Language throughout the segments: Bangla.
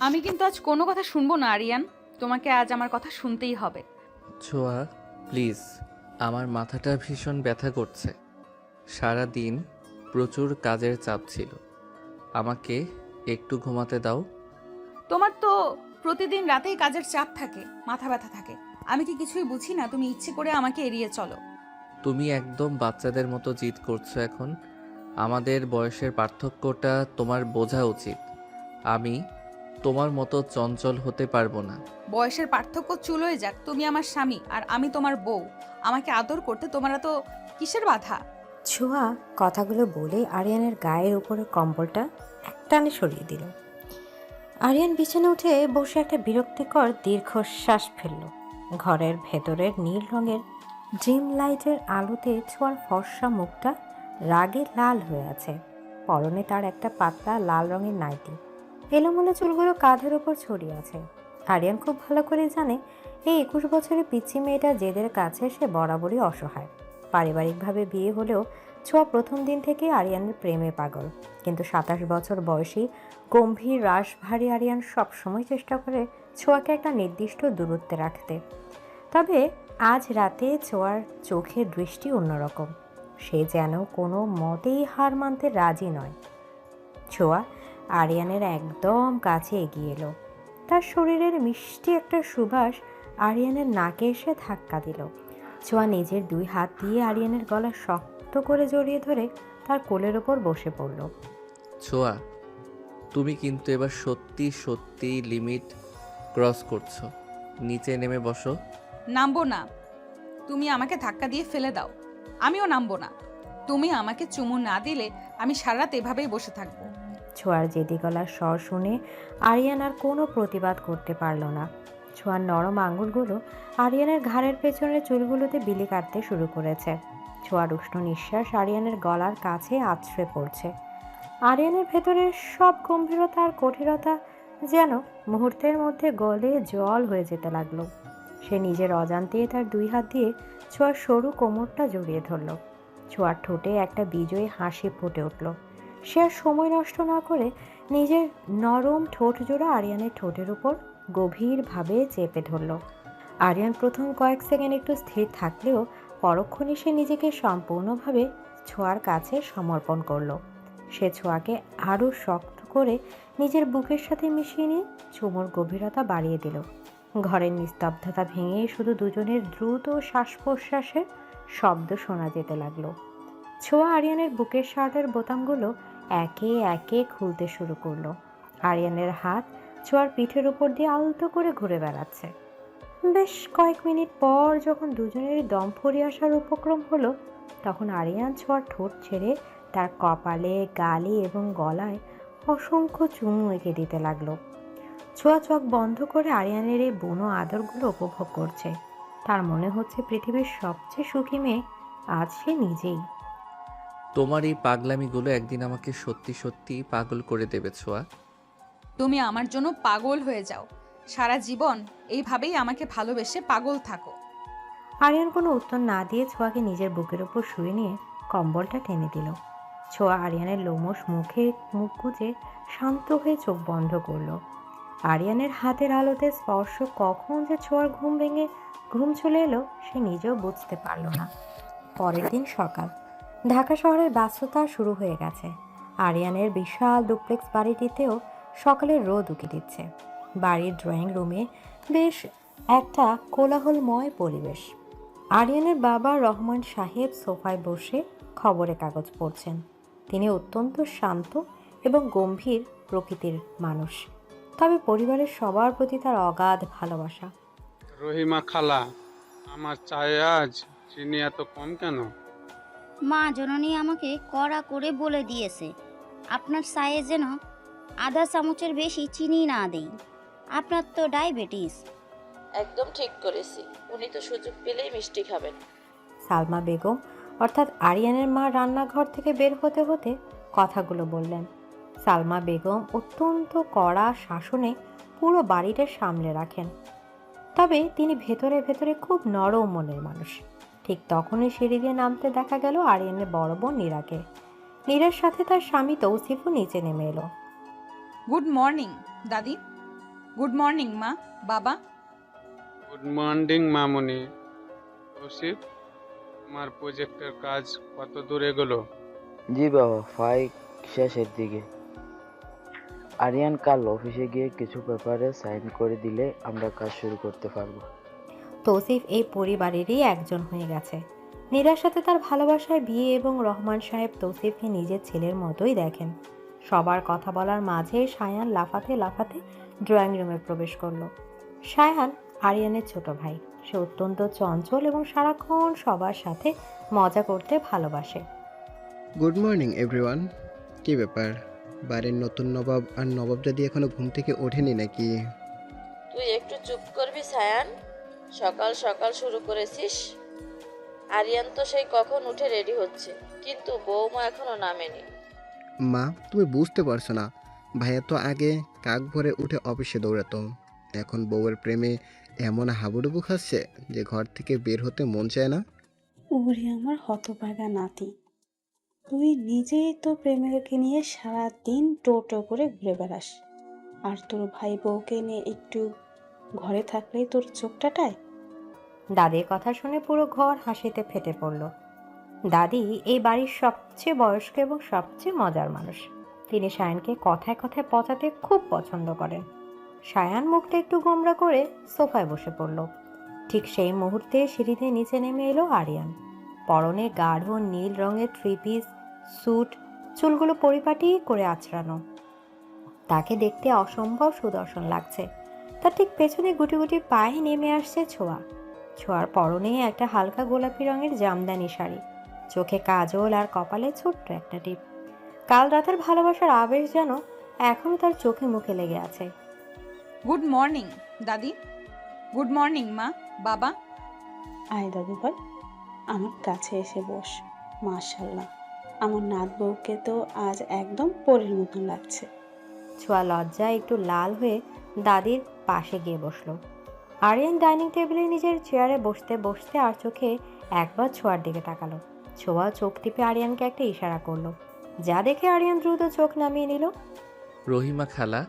আমি কিন্তু আজ কোনো কথা শুনবো না আরিয়ান। তোমাকে আজ আমার কথা শুনতেই হবে। ছোঁয়া, প্লিজ। আমার মাথাটা ভীষণ ব্যথা করছে। সারা দিন প্রচুর কাজের চাপ ছিল। আমাকে একটু ঘুমাতে দাও। তোমার তো প্রতিদিন রাতেই কাজের চাপ থাকে, মাথা ব্যথা থাকে। আমি কি কিছুই বুঝি না? তুমি ইচ্ছে করে আমাকে এড়িয়ে চলো। তুমি একদম বাচ্চাদের মতো জিদ করছো এখন। আমাদের বয়সের পার্থক্যটা তোমার বোঝা উচিত। আমি তোমার মতো চঞ্চল হতে পারবো না। বয়সের পার্থক্য চুলোয় যাক, তুমি আমার স্বামী আর আমি তোমার বউ। আমাকে আদর করতে তোমার তো কিসের বাধা? ছোঁয়া কথাগুলো বলে আরিয়ানের গায়ের উপরে কম্বলটা একটানে সরিয়ে দিল। আরিয়ান বিছানা উঠে বসে একটা বিরক্তিকর দীর্ঘশ্বাস ফেলল। ঘরের ভেতরের নীল রঙের ড্রিম লাইটের আলোতে ছোঁয়ার ফর্সা মুখটা রাগে লাল হয়ে আছে। পরনে তার একটা পাতলা লাল রঙের নাইটি। এলোমেলো চুলগুলো কাঁধের ওপর ছড়িয়ে আছে। আরিয়ান খুব ভালো করে জানে এই 21 বছরের পিচ্চি মেয়েটা জেদের কাছে সে বরাবরই অসহায়। পারিবারিকভাবে বিয়ে হলেও ছোঁয়া প্রথম দিন থেকে আরিয়ানের প্রেমে পাগল। কিন্তু 27 বছর বয়সী গম্ভীর রাশভারী আরিয়ান সবসময় চেষ্টা করে ছোঁয়াকে একটা নির্দিষ্ট দূরত্বে রাখতে। তবে আজ রাতে ছোঁয়ার চোখের দৃষ্টি অন্যরকম। সে যেন কোনো মতেই হার মানতে রাজি নয়। ছোঁয়া আরিয়ানের একদম কাছে এগিয়ে এলো। তার শরীরের মিষ্টি একটা সুবাস আরিয়ানের নাকে এসে ধাক্কা দিল। ছোঁয়া নিজের 2 হাত দিয়ে আরিয়ানের গলা শক্ত করে জড়িয়ে ধরে তার কোলের ওপর বসে পড়ল। ছোঁয়া, তুমি কিন্তু এবার সত্যি সত্যি লিমিট ক্রস করছো। নিচে নেমে বসো। নামবো না। তুমি আমাকে ধাক্কা দিয়ে ফেলে দাও, আমিও নামবো না। তুমি আমাকে চুমু না দিলে আমি সারা রাত এভাবেই বসে থাকবো। ছোঁয়ার জেদি গলার স্বর শুনে আরিয়ান আর কোনো প্রতিবাদ করতে পারল না। ছোঁয়ার নরম আঙুলগুলো আরিয়ানের ঘাড়ের পেছনের চুলগুলোতে বিলি কাটতে শুরু করেছে। ছোঁয়ার উষ্ণ নিঃশ্বাস আরিয়ানের গলার কাছে আছড়ে পড়ছে। আরিয়ানের ভেতরের সব গম্ভীরতা আর কঠিনতা যেন মুহূর্তের মধ্যে গলে জল হয়ে যেতে লাগলো। সে নিজের অজান্তেই তার 2 হাত দিয়ে ছোঁয়ার সরু কোমরটা জড়িয়ে ধরল। ছোঁয়ার ঠোঁটে একটা বিজয়ী হাসি ফুটে উঠল। সে আর সময় নষ্ট না করে নিজের নরম ঠোঁট জোড়া আরিয়ানের ঠোঁটের উপর গভীরভাবে চেপে ধরল। আরিয়ান প্রথম কয়েক সেকেন্ড একটু স্থির থাকলেও পরক্ষণে সে নিজেকে সম্পূর্ণভাবে ছোঁয়ার কাছে সমর্পণ করলো। সে ছোঁয়াকে আরও শক্ত করে নিজের বুকের সাথে মিশিয়ে নিয়ে চুমুর গভীরতা বাড়িয়ে দিল। ঘরের নিস্তব্ধতা ভেঙে শুধু দুজনের দ্রুত শ্বাস প্রশ্বাসের শব্দ শোনা যেতে লাগলো। ছোঁয়া আরিয়ানের বুকের শার্টের বোতামগুলো একে একে খুলতে শুরু করলো। আরিয়ানের হাত ছোঁয়ার পিঠের উপর দিয়ে আলতো করে ঘুরে বেড়াচ্ছে। বেশ কয়েক মিনিট পর যখন দুজনের দম ফুরিয়ে আসার উপক্রম হলো, তখন আরিয়ান ছোঁয়ার ঠোঁট ছেড়ে তার কপালে, গালে এবং গলায় অসংখ্য চুমু এঁকে দিতে লাগলো। ছোঁয়া চোখ বন্ধ করে আরিয়ানের এই বুনো আদরগুলো উপভোগ করছে। তার মনে হচ্ছে পৃথিবীর সবচেয়ে সুখী মেয়ে আজ সে নিজেই। তোমার এই পাগলামিগুলো একদিন আমাকে সত্যি সত্যি পাগল করে দেবে ছোঁয়া। তুমি আমার জন্য পাগল হয়ে যাও, সারা জীবন এইভাবেই আমাকে ভালোবেসে পাগল থাকো। আরিয়ান কোনো উত্তর না দিয়ে ছোঁয়াকে নিজের বুকের উপর শুয়ে নিয়ে কম্বলটা টেনে দিল। ছোঁয়া আরিয়ানের লোমশ মুখে মুখ গুজে শান্ত হয়ে চোখ বন্ধ করলো। আরিয়ানের হাতের আলোতে স্পর্শ কখন যে ছোঁয়ার ঘুম ভেঙে ঘুম চলে এলো সে নিজেও বুঝতে পারল না। পরের দিন সকাল। ঢাকা শহরের ব্যস্ততা শুরু হয়ে গেছে। আরিয়ানের বিশাল ডুপ্লেক্স বাড়িটিতেও সকালের রোদ উকি দিচ্ছে। বাড়ির ড্রয়িং রুমে বেশ একটা কোলাহলময় পরিবেশ। আরিয়ানের বাবা রহমান সাহেব সোফায় বসে খবরের কাগজ পড়ছেন। তিনি অত্যন্ত শান্ত এবং গম্ভীর প্রকৃতির মানুষ, তবে পরিবারের সবার প্রতি তার অগাধ ভালোবাসা। রহিমা খালা, আমার চায়ে আজ চিনি এত কম কেন? মা জননী আমাকে কড়া করে বলে দিয়েছে আপনার চায়ে যেন আধা চামচের বেশি চিনি না দেই। আপনার তো ডায়াবেটিস। একদম ঠিক করেছি, উনি তো সুযোগ পেলেই মিষ্টি খাবেন। সালমা বেগম অর্থাৎ আরিয়ানের মা রান্নাঘর থেকে বের হতে হতে কথাগুলো বললেন। সালমা বেগম অত্যন্ত কড়া শাসনে পুরো বাড়িটা সামলে রাখেন, তবে তিনি ভেতরে ভেতরে খুব নরম মনের মানুষ। ঠিক তখনই সিঁড়ি দিয়ে নামতে দেখা গেল আরিয়ানের বড় বোন নীরাকে। নীরার সাথে তার স্বামী তৌসিফও নিচে নেমে এলো। গুড মর্নিং দাদি। গুড মর্নিং মা, বাবা। গুড মর্নিং মামুনি। তৌসিফ, তোমার প্রজেক্টের কাজ কত দূর এগোলো? জি বাবা, ফাইল শেষের দিকে। আরিয়ান কাল অফিসে গিয়ে কিছু পেপারে সাইন করে দিলে আমরা কাজ শুরু করতে পারবো। তৌসিফ এই পরিবারেরই একজন হয়ে গেছে। নীরার সাথে তার ভালোবাসায় বিয়ে এবং রহমান সাহেব তৌসিফকে নিজের ছেলের মতোই দেখেন। সবার কথা বলার মাঝে সায়ান লাফাতে লাফাতে ড্রয়িং রুমে প্রবেশ করলো। সায়ান আরিয়ানের ছোট ভাই। সে অত্যন্ত চঞ্চল এবং সারাক্ষণ সবার সাথে মজা করতে ভালোবাসে। Good morning everyone. কী ব্যাপার, বাড়ির নতুন নবাব আর নবাবজাদি এখনো ঘুম থেকে ওঠেনি নাকি? তুই একটু চুপ করবি সায়ান? সকাল সকাল শুরু করেছিস। আরিয়ান তো সেই কখন উঠে রেডি হচ্ছে, কিন্তু বৌমা এখনো নামেনি। মা, তুমি বুঝতে পারছো না, ভাইয়া তো আগে কাক ভরে উঠে অফিসে দৌড়াতো, এখন বউয়ের প্রেমে এমন হাবুডুবু খাচ্ছে যে ঘর থেকে বের হতে মন চায় না। ওরে আমার হতভাগা নাতি, তুই নিজেই তো প্রেমিকাকে নিয়ে সারাদিন টোটো করে ঘুরে বেড়াস, আর তোর ভাই বউকে নিয়ে একটু ঘরে থাকলেই তোর চোখটাটায়। দাদির কথা শুনে পুরো ঘর হাসিতে ফেটে পড়ল। দাদি এই বাড়ির সবচেয়ে বয়স্ক এবং সবচেয়ে মজার মানুষ। তিনি সায়ানকে কথায় কথায় পচাতে খুব পছন্দ করেন। সায়ান মুখটা একটু গোমড়া করে সোফায় বসে পড়ল। ঠিক সেই মুহূর্তে সিঁড়িতে নিচে নেমে এলো আরিয়ান। পরনে গাঢ় নীল রঙের থ্রি পিস স্যুট, চুলগুলো পরিপাটি করে আঁচড়ানো। তাকে দেখতে অসম্ভব সুদর্শন লাগছে। তার ঠিক পেছনে গুটি গুটি পায়ে নেমে আসছে ছোঁয়া। ছোঁয়ার পরনে একটা হালকা গোলাপি রঙের জামদানি শাড়ি, চোখে কাজল আর কপালে ছোট্ট একটা টিপ। কাল রাতের ভালোবাসার আবেশ যেন এখনো তার চোখে মুখে লেগে আছে। গুড মর্নিং দাদি। গুড মর্নিং মা, বাবা। আয় দাদু ভাই, আমার কাছে এসে বস। মাশাল্লাহ, আমার নাত বউকে তো আজ একদম পরীর মতন লাগছে। ছোঁয়া লজ্জায় একটু লাল হয়ে দাদির পাশে গিয়ে বসলো। আরিয়ান ডাইনিং টেবিলে নিজের চেয়ারে বসতে বসতে আর চোখে একবার ছোঁয়ার দিকে তাকালো। ছোঁয়া চোখ টিপে আরিয়ানকে একটা ইশারা করলো, যা দেখে আরিয়ান দ্রুত চোখ নামিয়ে নিল। রহিমা খালা,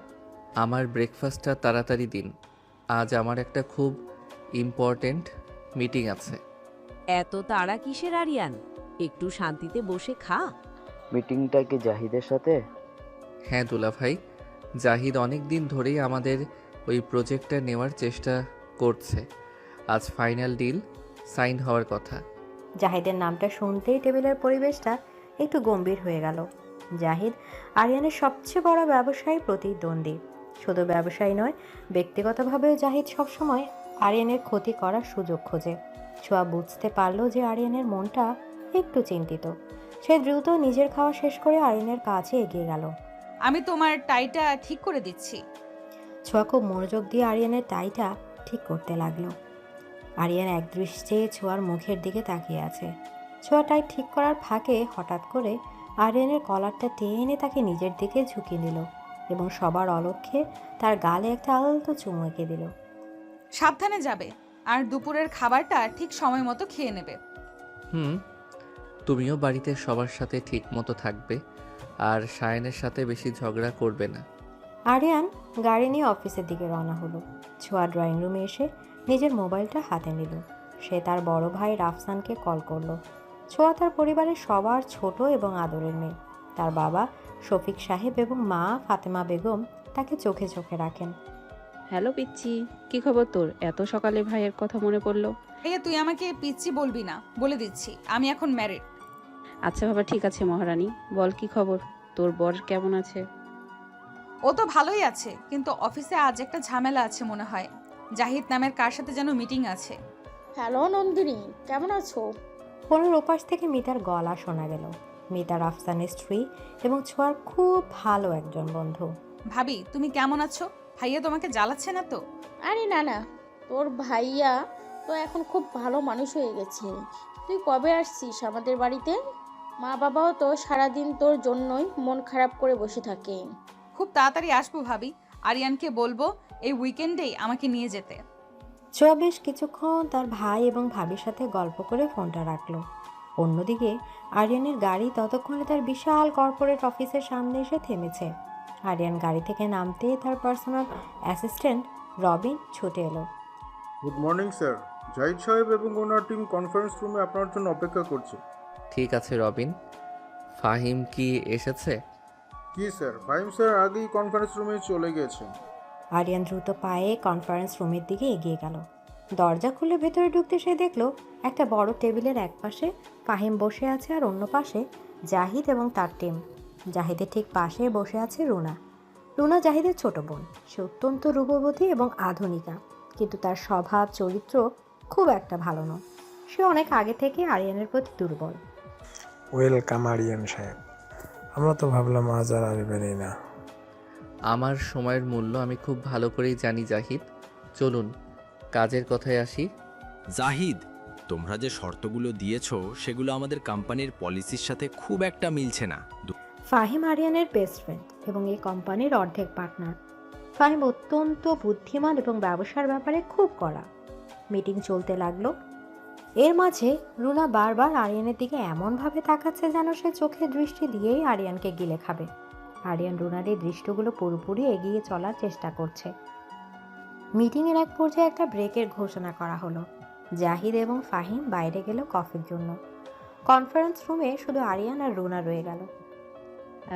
আমার ব্রেকফাস্টটা তাড়াতাড়ি দিন, আজ আমার একটা খুব ইম্পর্ট্যান্ট মিটিং আছে। এত তাড়া কিসের আরিয়ান? একটু শান্তিতে বসে খা। মিটিংটা কি জাহিদের সাথে? হ্যাঁ দুলাভাই, জাহিদ অনেক দিন ধরেই আমাদের ওই প্রজেক্টটা নেওয়ার চেষ্টা করছে। আজ ফাইনাল ডিল সাইন হওয়ার কথা। জাহিদের নামটা শুনতেই টেবিলের পরিবেশটা একটু গম্ভীর হয়ে গেল। জাহিদ আরিয়ানের সবচেয়ে বড় ব্যবসায়ী প্রতিদ্বন্দ্বী। শুধু ব্যবসায়ী নয়, ব্যক্তিগতভাবেও জাহিদ সবসময় আরিয়ানের ক্ষতি করার সুযোগ খোঁজে। ছোঁয়া বুঝতে পারল যে আরিয়ানের মনটা একটু চিন্তিত। সে দ্রুত নিজের খাওয়া শেষ করে আরিয়ানের কাছে এগিয়ে গেল। আমি তোমার টাইটা ঠিক করে দিচ্ছি। ছোঁয়া খুব মনোযোগ দিয়ে আরিয়ানের টাইটা ঠিক করতে লাগলো। আরিয়ান একদৃষ্টে ছোঁয়ার মুখের দিকে তাকিয়ে আছে। ছোঁয়া টাই ঠিক করার ফাঁকে হঠাৎ করে আরিয়ানের কলারটা টেনে তাকে নিজের দিকে ঝুঁকিয়ে নিল এবং সবার অলক্ষ্যে তার গালে একটা আলতো চুমু এঁকে দিল। সাবধানে যাবে, আর দুপুরের খাবারটা ঠিক সময় মতো খেয়ে নেবে। তুমিও বাড়িতে সবার সাথে ঠিক মতো থাকবে, আর সায়নের সাথে বেশি ঝগড়া করবে না। আরিয়ান গাড়ি নিয়ে অফিসের দিকে রওনা হলো। ছোঁয়া ড্রয়িং রুমে এসে নিজের মোবাইলটা হাতে নিল। সে তার বড় ভাই রাফসানকে কল করলো। ছোঁয়া তার পরিবারের সবার ছোট এবং আদরের মেয়ে। তার বাবা শফিক সাহেব এবং মা ফাতেমা বেগম তাকে চোখে চোখে রাখেন। হ্যালো পিচ্ছি, কি খবর তোর? এত সকালে ভাইয়ের কথা মনে পড়লো? ভাইয়া, তুই আমাকে পিচ্ছি বলবি না, বলে দিচ্ছি আমি এখন ম্যারিড। আচ্ছা বাবা, ঠিক আছে মহারানী, বল কি খবর? তোর বর কেমন আছে? ও তো ভালোই আছে, কিন্তু অফিসে আজ একটা ঝামেলা আছে মনে হয়। জাহিদ নামের কার সাথে যেন মিটিং আছে। হ্যালো নন্দিনী, কেমন আছো? ফোনের ওপাশ থেকে মিতার গলা শোনা গেল। মিতা রাফসানের স্ত্রী এবং ছোঁয়ার খুব ভালো একজন বন্ধু। ভাবি, তুমি কেমন আছো? ভাইয়া তোমাকে জ্বালাচ্ছে না তো? আরে না না, তোর ভাইয়া তো এখন খুব ভালো মানুষ হয়ে গেছে। তুই কবে আসছিস আমাদের বাড়িতে? মা বাবাও তো সারাদিন তোর জন্যই মন খারাপ করে বসে থাকে। খুব তাড়াতাড়ি আসবো ভাবি। আরিয়ানকে বলবো এই উইকেন্ডেই আমাকে নিয়ে যেতে। ছোঁয়া বেশ কিছুক্ষণ তার ভাই এবং ভাবির সাথে গল্প করে ফোনটা রাখলো। অন্যদিকে আরিয়ানের গাড়ি ততক্ষণে তার বিশাল কর্পোরেট অফিসের সামনে এসে থেমেছে। আরিয়ান গাড়ি থেকে নামতে তার পার্সোনাল অ্যাসিস্ট্যান্ট রবিন ছুটে এলো। গুড মর্নিং স্যার, জাহিদ সাহেব এবং ওনার টিম কনফারেন্স রুমে আপনার জন্য অপেক্ষা করছে। ঠিক আছে রবিন, ফাহিম কি এসেছে? কি স্যার, ফাহিম স্যার আগেই কনফারেন্স রুমে চলে গেছেন। আরিয়ান দ্রুত পায়ে কনফারেন্স রুমের দিকে এগিয়ে গেল। দরজা খুলে ভেতরে ঢুকতে সে দেখলো একটা বড় টেবিলের এক পাশে ফাহিম বসে আছে আর অন্য পাশে জাহিদ এবং তার টিম। জাহিদের ঠিক পাশে বসে আছে রুনা। রুনা জাহিদের ছোট বোন। সে অত্যন্ত রূপবতী এবং আধুনিকা, কিন্তু তার স্বভাব চরিত্র খুব একটা ভালো নয়। সে অনেক আগে থেকে আরিয়ানের প্রতি দুর্বল। ওয়েলকাম আরিয়ান সাহেব, আমরা তো ভাবলাম আজ আর আসবেনই না। আমার সময়ের মূল্য আমি খুব ভালো করেই জানি জাহিদ। চলুন কাজের কথায় আসি। জাহিদ, তোমরা যে শর্তগুলো দিয়েছো সেগুলো আমাদের কোম্পানির পলিসির সাথে খুব একটা মিলছে না। ফাহিম আরিয়ানের বেস্ট ফ্রেন্ড এবং এই কোম্পানির অর্ধেক পার্টনার। ফাহিম অত্যন্ত বুদ্ধিমান এবং ব্যবসার ব্যাপারে খুব কড়া। মিটিং চলতে লাগলো। এর মাঝে রুনা বারবার আরিয়ানের দিকে এমনভাবে তাকাচ্ছে যেন সে চোখের দৃষ্টি দিয়েই আরিয়ানকে গিলে খাবে। আরিয়ান রুনার এই দৃষ্টিগুলো পুরোপুরি এগিয়ে চলার চেষ্টা করছে। মিটিংয়ের এক পর্যায়ে একটা ব্রেকের ঘোষণা করা হলো। জাহিদ এবং ফাহিম বাইরে গেল কফির জন্য। কনফারেন্স রুমে শুধু আরিয়ান আর রুনা রয়ে গেল।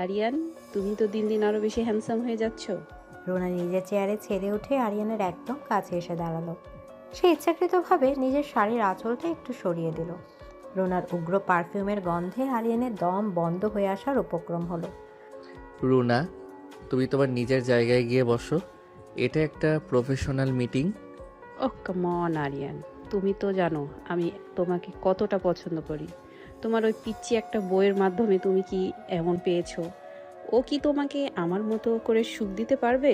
আরিয়ান, তুমি তো দিন দিন আরো বেশি হ্যান্ডসাম হয়ে যাচ্ছ। রুনা নিজের চেয়ারে ছেড়ে উঠে আরিয়ানের একদম কাছে এসে দাঁড়ালো। সে ইচ্ছাকৃতভাবে নিজের শাড়ির আঁচলটা একটু সরিয়ে দিল। রুনার উগ্র পারফিউমের গন্ধে আরিয়ানের দম বন্ধ হয়ে আসার উপক্রম হলো। রুনা, তুমি তোমার নিজের জায়গায় গিয়ে বসো। এটা একটা professional meeting. Oh come on Aryan, তুমি তো জানো আমি তোমাকে কতটা পছন্দ করি। তোমার ওই পিচ্চি একটা বইয়ের মাধ্যমে তুমি কি এমন পেয়েছো? ও কি তোমাকে আমার মতো করে সুখ দিতে পারবে?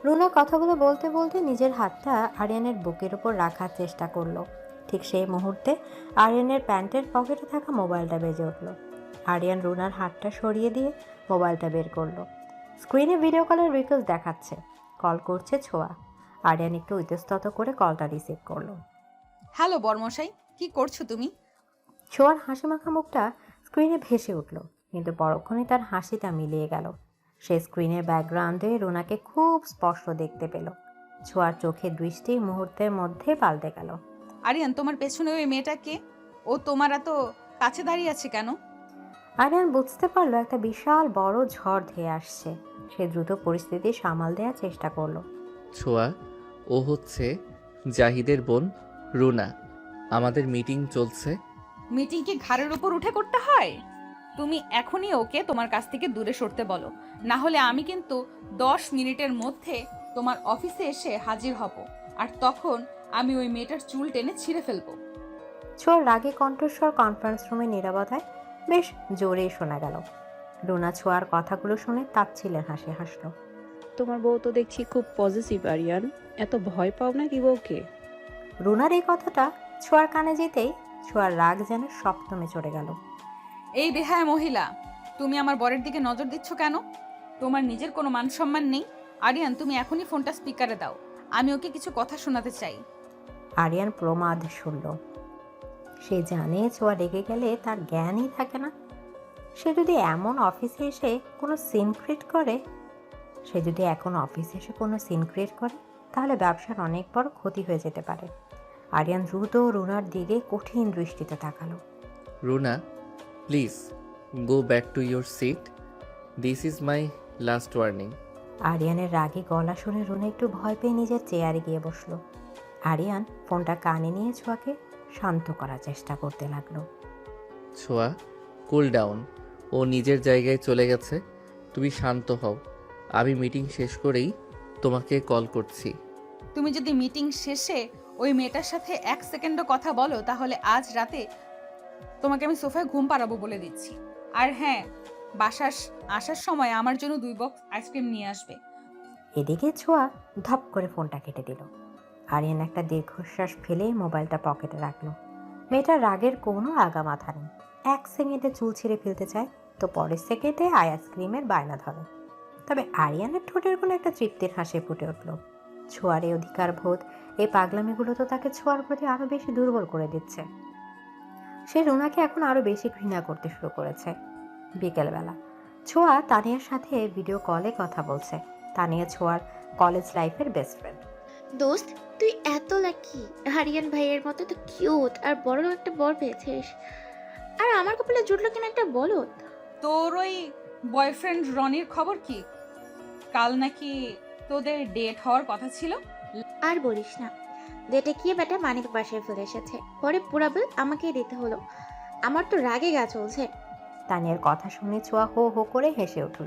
রুনা কথাগুলো বলতে বলতে নিজের হাতটা আরিয়ানের বুকের উপর রাখার চেষ্টা করলো। ঠিক সেই মুহূর্তে আরিয়ানের প্যান্টের পকেটে থাকা মোবাইলটা বেজে উঠল। আরিয়ান রুনার হাতটা সরিয়ে দিয়ে মোবাইলটা বের করলো। স্ক্রিনে ভিডিও কলের রিকোয়েস্ট দেখাচ্ছে। কল করছে ছোঁয়া। আরিয়ান একটু ইতস্তত করে কলটা রিসিভ করলো। হ্যালো বর্মশাই, কি করছো তুমি? ছোঁয়ার হাসি মাখা মুখটা স্ক্রিনে ভেসে উঠল, কিন্তু পরক্ষণে তার হাসিটা মিলিয়ে গেল। সে স্ক্রিনের ব্যাকগ্রাউন্ডে রুনাকে খুব স্পষ্ট দেখতে পেল। ছোঁয়ার চোখের দৃষ্টি মুহূর্তের মধ্যে পাল্টে গেল। আরিয়ান, তোমার পেছনে ওই মেয়েটা কে? ও তোমার এত কাছে দাঁড়িয়ে আছে কেন? আরিয়ান বুঝতে পারলো একটা বিশাল বড় ঝড় ধেয়ে আসছে। সে দ্রুত পরিস্থিতি সামাল দেওয়ার চেষ্টা করলো। ছোঁয়া, ও হচ্ছে জাহিদের বোন রুনা। আমাদের মিটিং চলছে। মিটিং কি ঘাড়ের উপর উঠে করতে হয়? তুমি এখনই ওকে তোমার কাছ থেকে দূরে সরতে বলো, না হলে আমি কিন্তু 10 মিনিটের মধ্যে তোমার অফিসে এসে হাজির হব, আর তখন আমি ওই মেয়েটার চুল টেনে ছিঁড়ে ফেলবো। ছোঁয়ার রাগে কণ্ঠস্বর কনফারেন্স রুমে নীরবতায় বেশ জোরেই শোনা গেল। রুনা ছোঁয়ার কথাগুলো শুনে তাচ্ছিলের হাসি হাসলো। তোমার বউ তো দেখছি খুব পজিটিভ আরিয়ান, এত ভয় পাও না কি বউকে? রুনার এই কথাটা ছোঁয়ার কানে যেতেই ছোঁয়ার রাগ যেন সপ্তমে চড়ে গেল। এই বেহায়া মহিলা, তুমি আমার বরের দিকে নজর দিচ্ছ কেন? তোমার নিজের কোনো মান সম্মান নেই? আরিয়ান, তুমি এখনই ফোনটা স্পিকারে দাও, আমি ওকে কিছু কথা শোনাতে চাই। আরিয়ান প্রমাদ শুনল। সে জানে ছোঁয়া রেগে গেলে তার জ্ঞানই থাকে না। সে যদি এমন অফিসে এসে কোনো সিন ক্রিয়েট করে তাহলে ব্যবসার অনেক বড় ক্ষতি হয়ে যেতে পারে। আরিয়ান দ্রুত রুনার দিকে কঠিন দৃষ্টিতে তাকালো। Runa, please go back to your seat. This is my last warning. আরিয়ানের রাগে গলা শুনে রুনা একটু ভয় পেয়ে নিজের চেয়ারে গিয়ে বসলো। আরিয়ান ফোনটা কানে নিয়ে ছোঁয়াকে শান্ত করার চেষ্টা করতে লাগলো। ছোঁয়া, কুল ডাউন। ও নিজের জায়গায় চলে গেছে। তুমি শান্ত হও। আমি মিটিং শেষ করেই তোমাকে কল করছি। তুমি যদি মিটিং শেষে ওই মেয়েটার সাথে 1 সেকেন্ডও কথা বলো, তাহলে আজ রাতে তোমাকে আমি সোফায় ঘুম পাড়াবো বলে দিচ্ছি। আর হ্যাঁ, বাসার আসার সময় আমার জন্য 2 বক্স আইসক্রিম নিয়ে আসবে। এদিকে ছোঁয়া ধপ করে ফোনটা কেটে দিল। আরিয়ান একটা দীর্ঘশ্বাস ফেলে মোবাইলটা পকেটে রাখলো। মেয়েটার রাগের কোনো আগা মাথা নেই। 1 সেকেন্ডে চুল ছিঁড়ে ফেলতে চায়, তো পরের সেকেন্ডে আইসক্রিমের বায়না ধরে। তবে আরিয়ানের ঠোঁটের কোনো একটা তৃপ্তির হাসি ফুটে উঠল। ছোঁয়ার এই অধিকার বোধ, এই পাগলামিগুলো তো তাকে ছোঁয়ার প্রতি আরো বেশি দুর্বল করে দিচ্ছে। সে রুনাকে এখন আরো বেশি ঘৃণা করতে শুরু করেছে। বিকেলবেলা ছোঁয়া তানিয়ার সাথে ভিডিও কলে কথা বলছে। তানিয়া ছোঁয়ার কলেজ লাইফের বেস্ট ফ্রেন্ড। দোস্ত, তুই এত লাকি। হারিয়ান ভাইয়ের মতো তো কিউট আর বড় একটা বর পেয়েছিস। আর আমার কপালে জুটলো কিনা একটা বলদ। তোর ওই বয়ফ্রেন্ড রনির খবর কি? কাল নাকি তোদের ডেট হওয়ার কথা ছিল। আর বলিস না, ডেটে গিয়ে বেটা মানিক বাসায় ফেলে এসেছে, পরে পুরা বিল আমাকেই দিতে হলো। আমার তো রাগে গা চলছে। তানিয়ার কথা শুনে ছোঁয়া হো হো করে হেসে উঠল।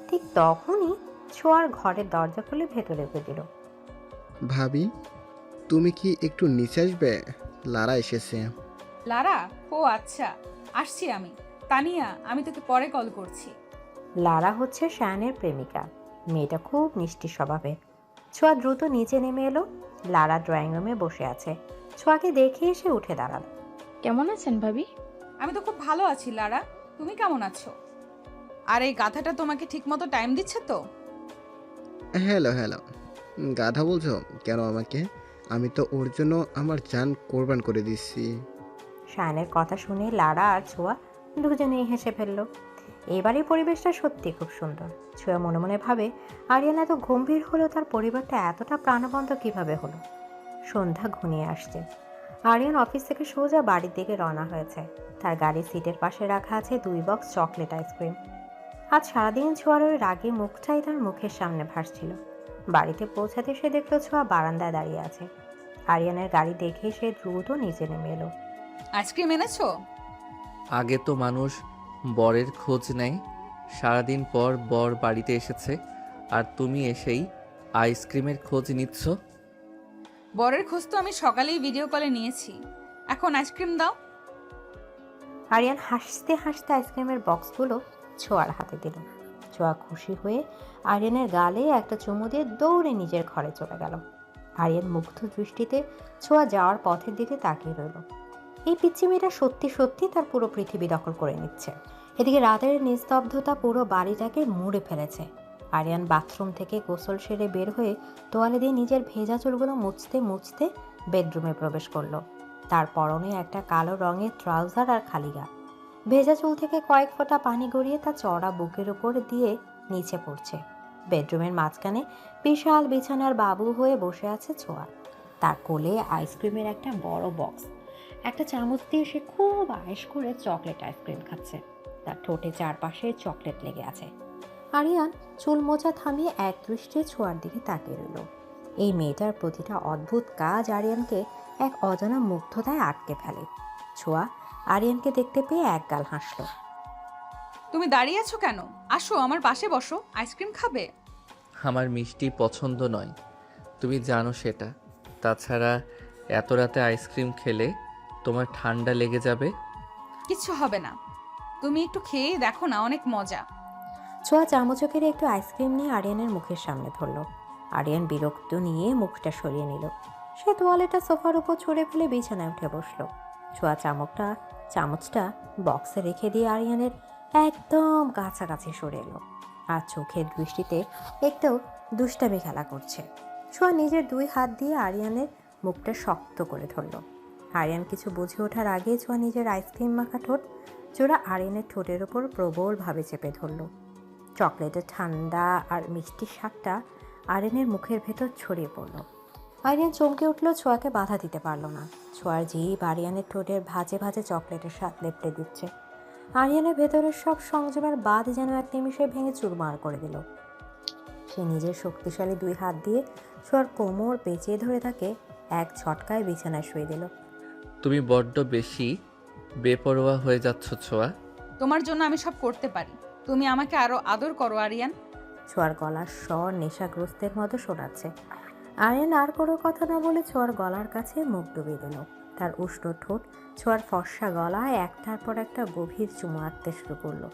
ঠিক তখনই ছোঁয়ার ঘরের দরজা খুলে ভেতরে ঢুকে দিল। ভাবি, তুমি কি একটু নিচে আসবে? লারা এসেছে। লারা? ও আচ্ছা, আসছি আমি। তানিয়া, আমি তোকে পরে কল করছি। লারা হচ্ছে শায়ানের প্রেমিকা। মেয়েটা খুব মিষ্টি স্বভাবের। ছোঁয়া দ্রুত নিচে নেমে এলো। লারা ড্রয়িং রুমে বসে আছে। ছোঁয়াকে দেখে এসে উঠে দাঁড়ালো। কেমন আছেন ভাবি? আমি তো খুব ভালো আছি লারা, তুমি কেমন আছো? আর এই গাধাটা তোমাকে ঠিকমতো টাইম দিচ্ছে তো? হ্যালো হ্যালো, গাধা বলছো কেন আমাকে? আমি তো ওর জন্য আমার জান কোরবান করে দিচ্ছি। শায়ানের কথা শুনে লারা আর ছোঁয়া দুজনেই হেসে ফেলল। এবারে পরিবেশটা সত্যি খুব সুন্দর। ছোঁয়া মনে মনে ভাবে, আরিয়ান এত গম্ভীর হলো, তার পরিবারটা এতটা প্রাণবন্ত কিভাবে হলো। সন্ধ্যা ঘনিয়ে আসছে। আরিয়ান অফিস থেকে সোজা বাড়ির দিকে রওনা হয়েছে। তার গাড়ির সিটের পাশে রাখা আছে 2 বক্স চকলেট আইসক্রিম। আজ সারাদিন ছোঁয়ার ওই রাগে মুখটাই তার মুখের সামনে ভাসছিল। বাড়িতে পৌঁছাতে সে দেখলো ছোঁয়া বারান্দায় দাঁড়িয়ে আছে। আরিয়ানের গাড়ি দেখে সে দ্রুত নিচে নেমে এলো। আইসক্রিম এনেছো? আগে তো মানুষ বরের খোঁজ নেয়, সারাদিন পর বর বাড়িতে এসেছে আর তুমি এসেই আইসক্রিমের খোঁজ নিচ্ছ। বরের খোঁজ তো আমি সকালেই ভিডিও কলে নিয়েছি, এখন আইসক্রিম দাও। আরিয়ান হাসতে হাসতে আইসক্রিমের বক্সগুলো ছোঁয়ার হাতে দিল। ছোঁয়া খুশি হয়ে আরিয়ানের গালে একটা চুমু দিয়ে দৌড়ে নিজের ঘরে চলে গেল। আরিয়ান মুগ্ধ দৃষ্টিতে ছোঁয়া যাওয়ার পথের দিকে তাকিয়ে রইল। এই পিচ্চি মেয়েটা সত্যি সত্যি তার পুরো পৃথিবী দখল করে নিচ্ছে। এদিকে রাতের নিস্তব্ধতা পুরো বাড়িটাকে মুড়ে ফেলেছে। আরিয়ান বাথরুম থেকে গোসল সেরে বের হয়ে তোয়ালে দিয়ে নিজের ভেজা চুলগুলো মুছতে মুছতে বেডরুমে প্রবেশ করলো। তার পরনে একটা কালো রঙের ট্রাউজার আর খালি গা। ভেজা চুল থেকে কয়েক ফোঁটা পানি গড়িয়ে তার চড়া বুকের উপর দিয়ে নিচে পড়ছে। বেডরুমের মাঝখানে বিশাল বিছানার বাবু হয়ে বসে আছে ছোঁয়া। তার কোলে আইসক্রিমের একটা বড় বক্স। একটা চামচ দিয়ে সে খুব আয়েশ করে চকলেট আইসক্রিম খাচ্ছে। তার ঠোঁটে চারপাশে চকলেট লেগে আছে। আরিয়ান চুল মোজা থামিয়ে এক দৃষ্টি ছোঁয়ার দিকে তাকিয়ে রইল। এই মেয়েটার প্রতিটা অদ্ভুত কাজ আরিয়ানকে এক অজানা মুগ্ধতায় আটকে ফেলে। ছোঁয়া আরিয়ানকে দেখতে পেয়ে একগাল হাসল। তুমি দাঁড়িয়ে আছো কেন? আসো আমার পাশে বসো, আইসক্রিম খাবে? আমার মিষ্টি পছন্দ নয়, তুমি জানো সেটা। তাছাড়া এত রাতে আইসক্রিম খেলে তোমার ঠান্ডা লেগে যাবে। কিচ্ছু হবে না, তুমি একটু খেয়েই দেখো না, অনেক মজা। ছোঁয়া চামচকের একটু আইসক্রিম নিয়ে আরিয়ানের মুখের সামনে ধরল। আরিয়ান বিরক্ত নিয়ে মুখটা সরিয়ে নিল। সে তোয়ালেটা সোফার উপর ছড়ে ফেলে বিছানায় উঠে বসলো। ছোঁয়া চামচটা বক্সে রেখে দিয়ে আরিয়ানের একদম কাছাকাছি সরে এলো আর চোখের দৃষ্টিতে একটু দুষ্টামি খেলা করছে। ছোঁয়া নিজের 2 হাত দিয়ে আরিয়ানের মুখটা শক্ত করে ধরল। আরিয়ান কিছু বুঝে ওঠার আগে ছোঁয়া নিজের আইসক্রিম মাখা ঠোঁট জোড়া আরিয়ানের ঠোঁটের ওপর প্রবলভাবে চেপে ধরল। চকলেটের ঠান্ডা আর মিষ্টি স্বাদটা আরিয়ানের মুখের ভেতর ছড়িয়ে পড়ল। আরিয়ান চমকে উঠল, ছোঁয়াকে বাধা দিতে পারল না। ছোঁয়ার জিভ আরিয়ানের ঠোঁটের ভাজে ভাজে চকলেটের স্বাদ লেপটে দিচ্ছে। আরিয়ানের ভেতরের সব সংযমের বাঁধ যেন এক নিমিষে ভেঙে চুরমার করে দিল। সে নিজের শক্তিশালী 2 হাত দিয়ে ছোঁয়ার কোমর পেঁচিয়ে ধরে তাকে এক ঝটকায় বিছানায় শুয়ে দিল। তুমি বড্ড বেশি বেপরোয়া হয়ে যাচ্ছ ছোঁয়া। তোমার জন্য আমি সব করতে পারি, তুমি আমাকে আরো আদর করো আরিয়ান। ছোঁয়ার গলার স্বর নেশাগ্রস্তের মতো শোনাচ্ছে। আরিয়ান আর কোনো কথা না বলে ছোঁয়ার গলার কাছে মুখ ডুবিয়ে দিল। তার উষ্ণ ঠোঁট ছোঁয়ার ফর্সা গলায় একটার পর একটা গভীর চুমু আঁকতে শুরু করলো।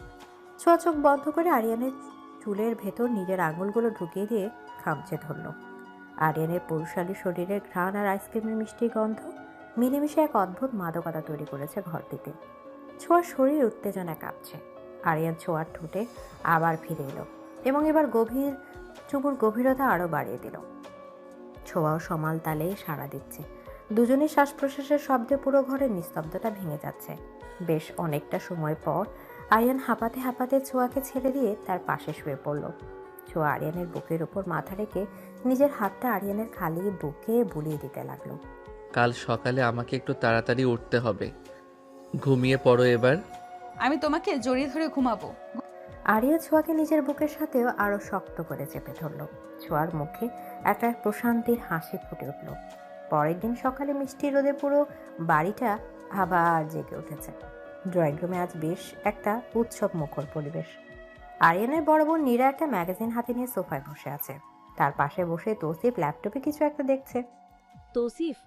ছোঁয়া চোখ বন্ধ করে আরিয়ানের চুলের ভেতর নিজের আঙুলগুলো ঢুকিয়ে দিয়ে খামচে ধরল। আরিয়ানের পুরুষালী শরীরের ঘ্রাণ আর আইসক্রিমের মিষ্টি গন্ধ মিলেমিশে এক অদ্ভুত মাদকতা তৈরি করেছে ঘরটিতে। ছোঁয়ার শরীর উত্তেজনা কাঁপছে। আরিয়ান ছোঁয়ার ঠোঁটে আবার ফিরে এলো এবং এবার চুমুর গভীরতা আরও বাড়িয়ে দিল। ছোঁয়াও সমাল তালে সাড়া দিচ্ছে। দুজনের শ্বাস প্রশ্বাসের শব্দে পুরো ঘরের নিস্তব্ধতা ভেঙে যাচ্ছে। বেশ অনেকটা সময় পর আরিয়ান হাঁপাতে হাঁপাতে ছোঁয়াকে ছেড়ে দিয়ে তার পাশে শুয়ে পড়ল। ছোঁয়া আরিয়ানের বুকের উপর মাথা রেখে নিজের হাতটা আরিয়ানের খালি বুকে বুলিয়ে দিতে লাগলো। কাল সকালে আমাকে একটু তাড়াতাড়ি উঠতে হবে। ঘুমিয়ে পড়ো এবার। আমি তোমাকে জড়িয়ে ধরে ঘুমাবো। আরিয়া ছোঁয়াকে নিজের বুকের সাথেও আরো শক্ত করে চেপে ধরল। ছোঁয়ার মুখে একটা প্রশান্তির হাসি ফুটে উঠল। পরের দিন সকালে মিষ্টি রোদে পুরো বাড়িটা আবার জেগে উঠেছে। ড্রয়িং রুমে আজ বেশ একটা উৎসব মুখর পরিবেশ। আরিয়ানের বড় বোন নীরা একটা ম্যাগাজিন হাতে নিয়ে সোফায় বসে আছে। তার পাশে বসে তৌসিফ ল্যাপটপে কিছু একটা দেখছে। তৌসিফ,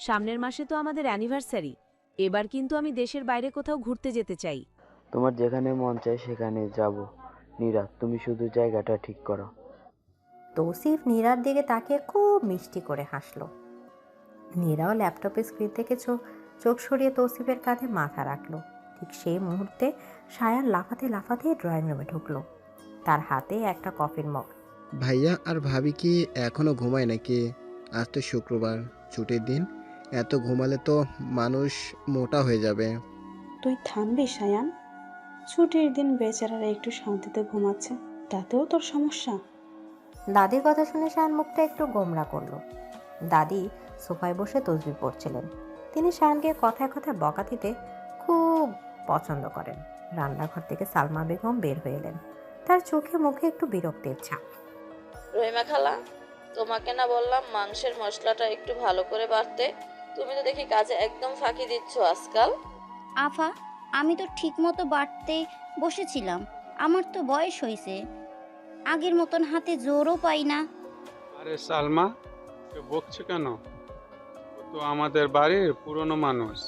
সামনের মাসে তো আমাদের অ্যানিভার্সারি। এবার কিন্তু আমি দেশের বাইরে কোথাও ঘুরতে যেতে চাই। তোমার যেখানে মন চায় সেখানে যাব। নীরা, তুমি শুধু জায়গাটা ঠিক করো। তৌসিফ নীরার দিকে তাকিয়ে খুব মিষ্টি করে হাসলো। নীরাও ল্যাপটপের স্ক্রিন থেকে চোখ সরিয়ে তৌসিফের কাঁধে মাথা রাখলো। ঠিক সেই মুহূর্তে সায়ান লাফাতে লাফাতে ড্রয়িং রুমে ঢুকলো। তার হাতে একটা কফির মগ। ভাইয়া আর ভাবি কি এখনো ঘুমায় নাকি? আজ তো শুক্রবার, ছুটির দিন। এত ঘুমালে তো মানুষ মোটা হয়ে যাবে। তুই থামবি সায়ান? ছুটির দিন বেচারারা একটু শান্তিতে ঘুমাচ্ছে, তাতেও তোর সমস্যা? দাদির কথা শুনে সায়ান মুখটা একটু গোমরা করলো। দাদি সোফায় বসে তসবিহ পড়ছিলেন। তিনি সায়ানকে কথায় কথায় বকা দিতে খুব পছন্দ করেন। রান্নাঘর থেকে সালমা বেগম বের হয়ে এলেন। তার চোখে মুখে একটু বিরক্তির ছাপ। রহিমা খালা, তোমাকে না বললাম মাংসের মশলাটা একটু ভালো করে বাটতে? তুমি তো দেখি কাজে একদম ফাঁকি দিচ্ছ আজকাল। আফা, আমি তো ঠিক মতো বাটতে বসেছিলাম। আমার তো বয়স হয়েছে, আগের মতন হাতে জোরও পাই না। আরে সালমা, কেউ বকছে কেন? ও তো আমাদের বাড়ির পুরনো মানুষ,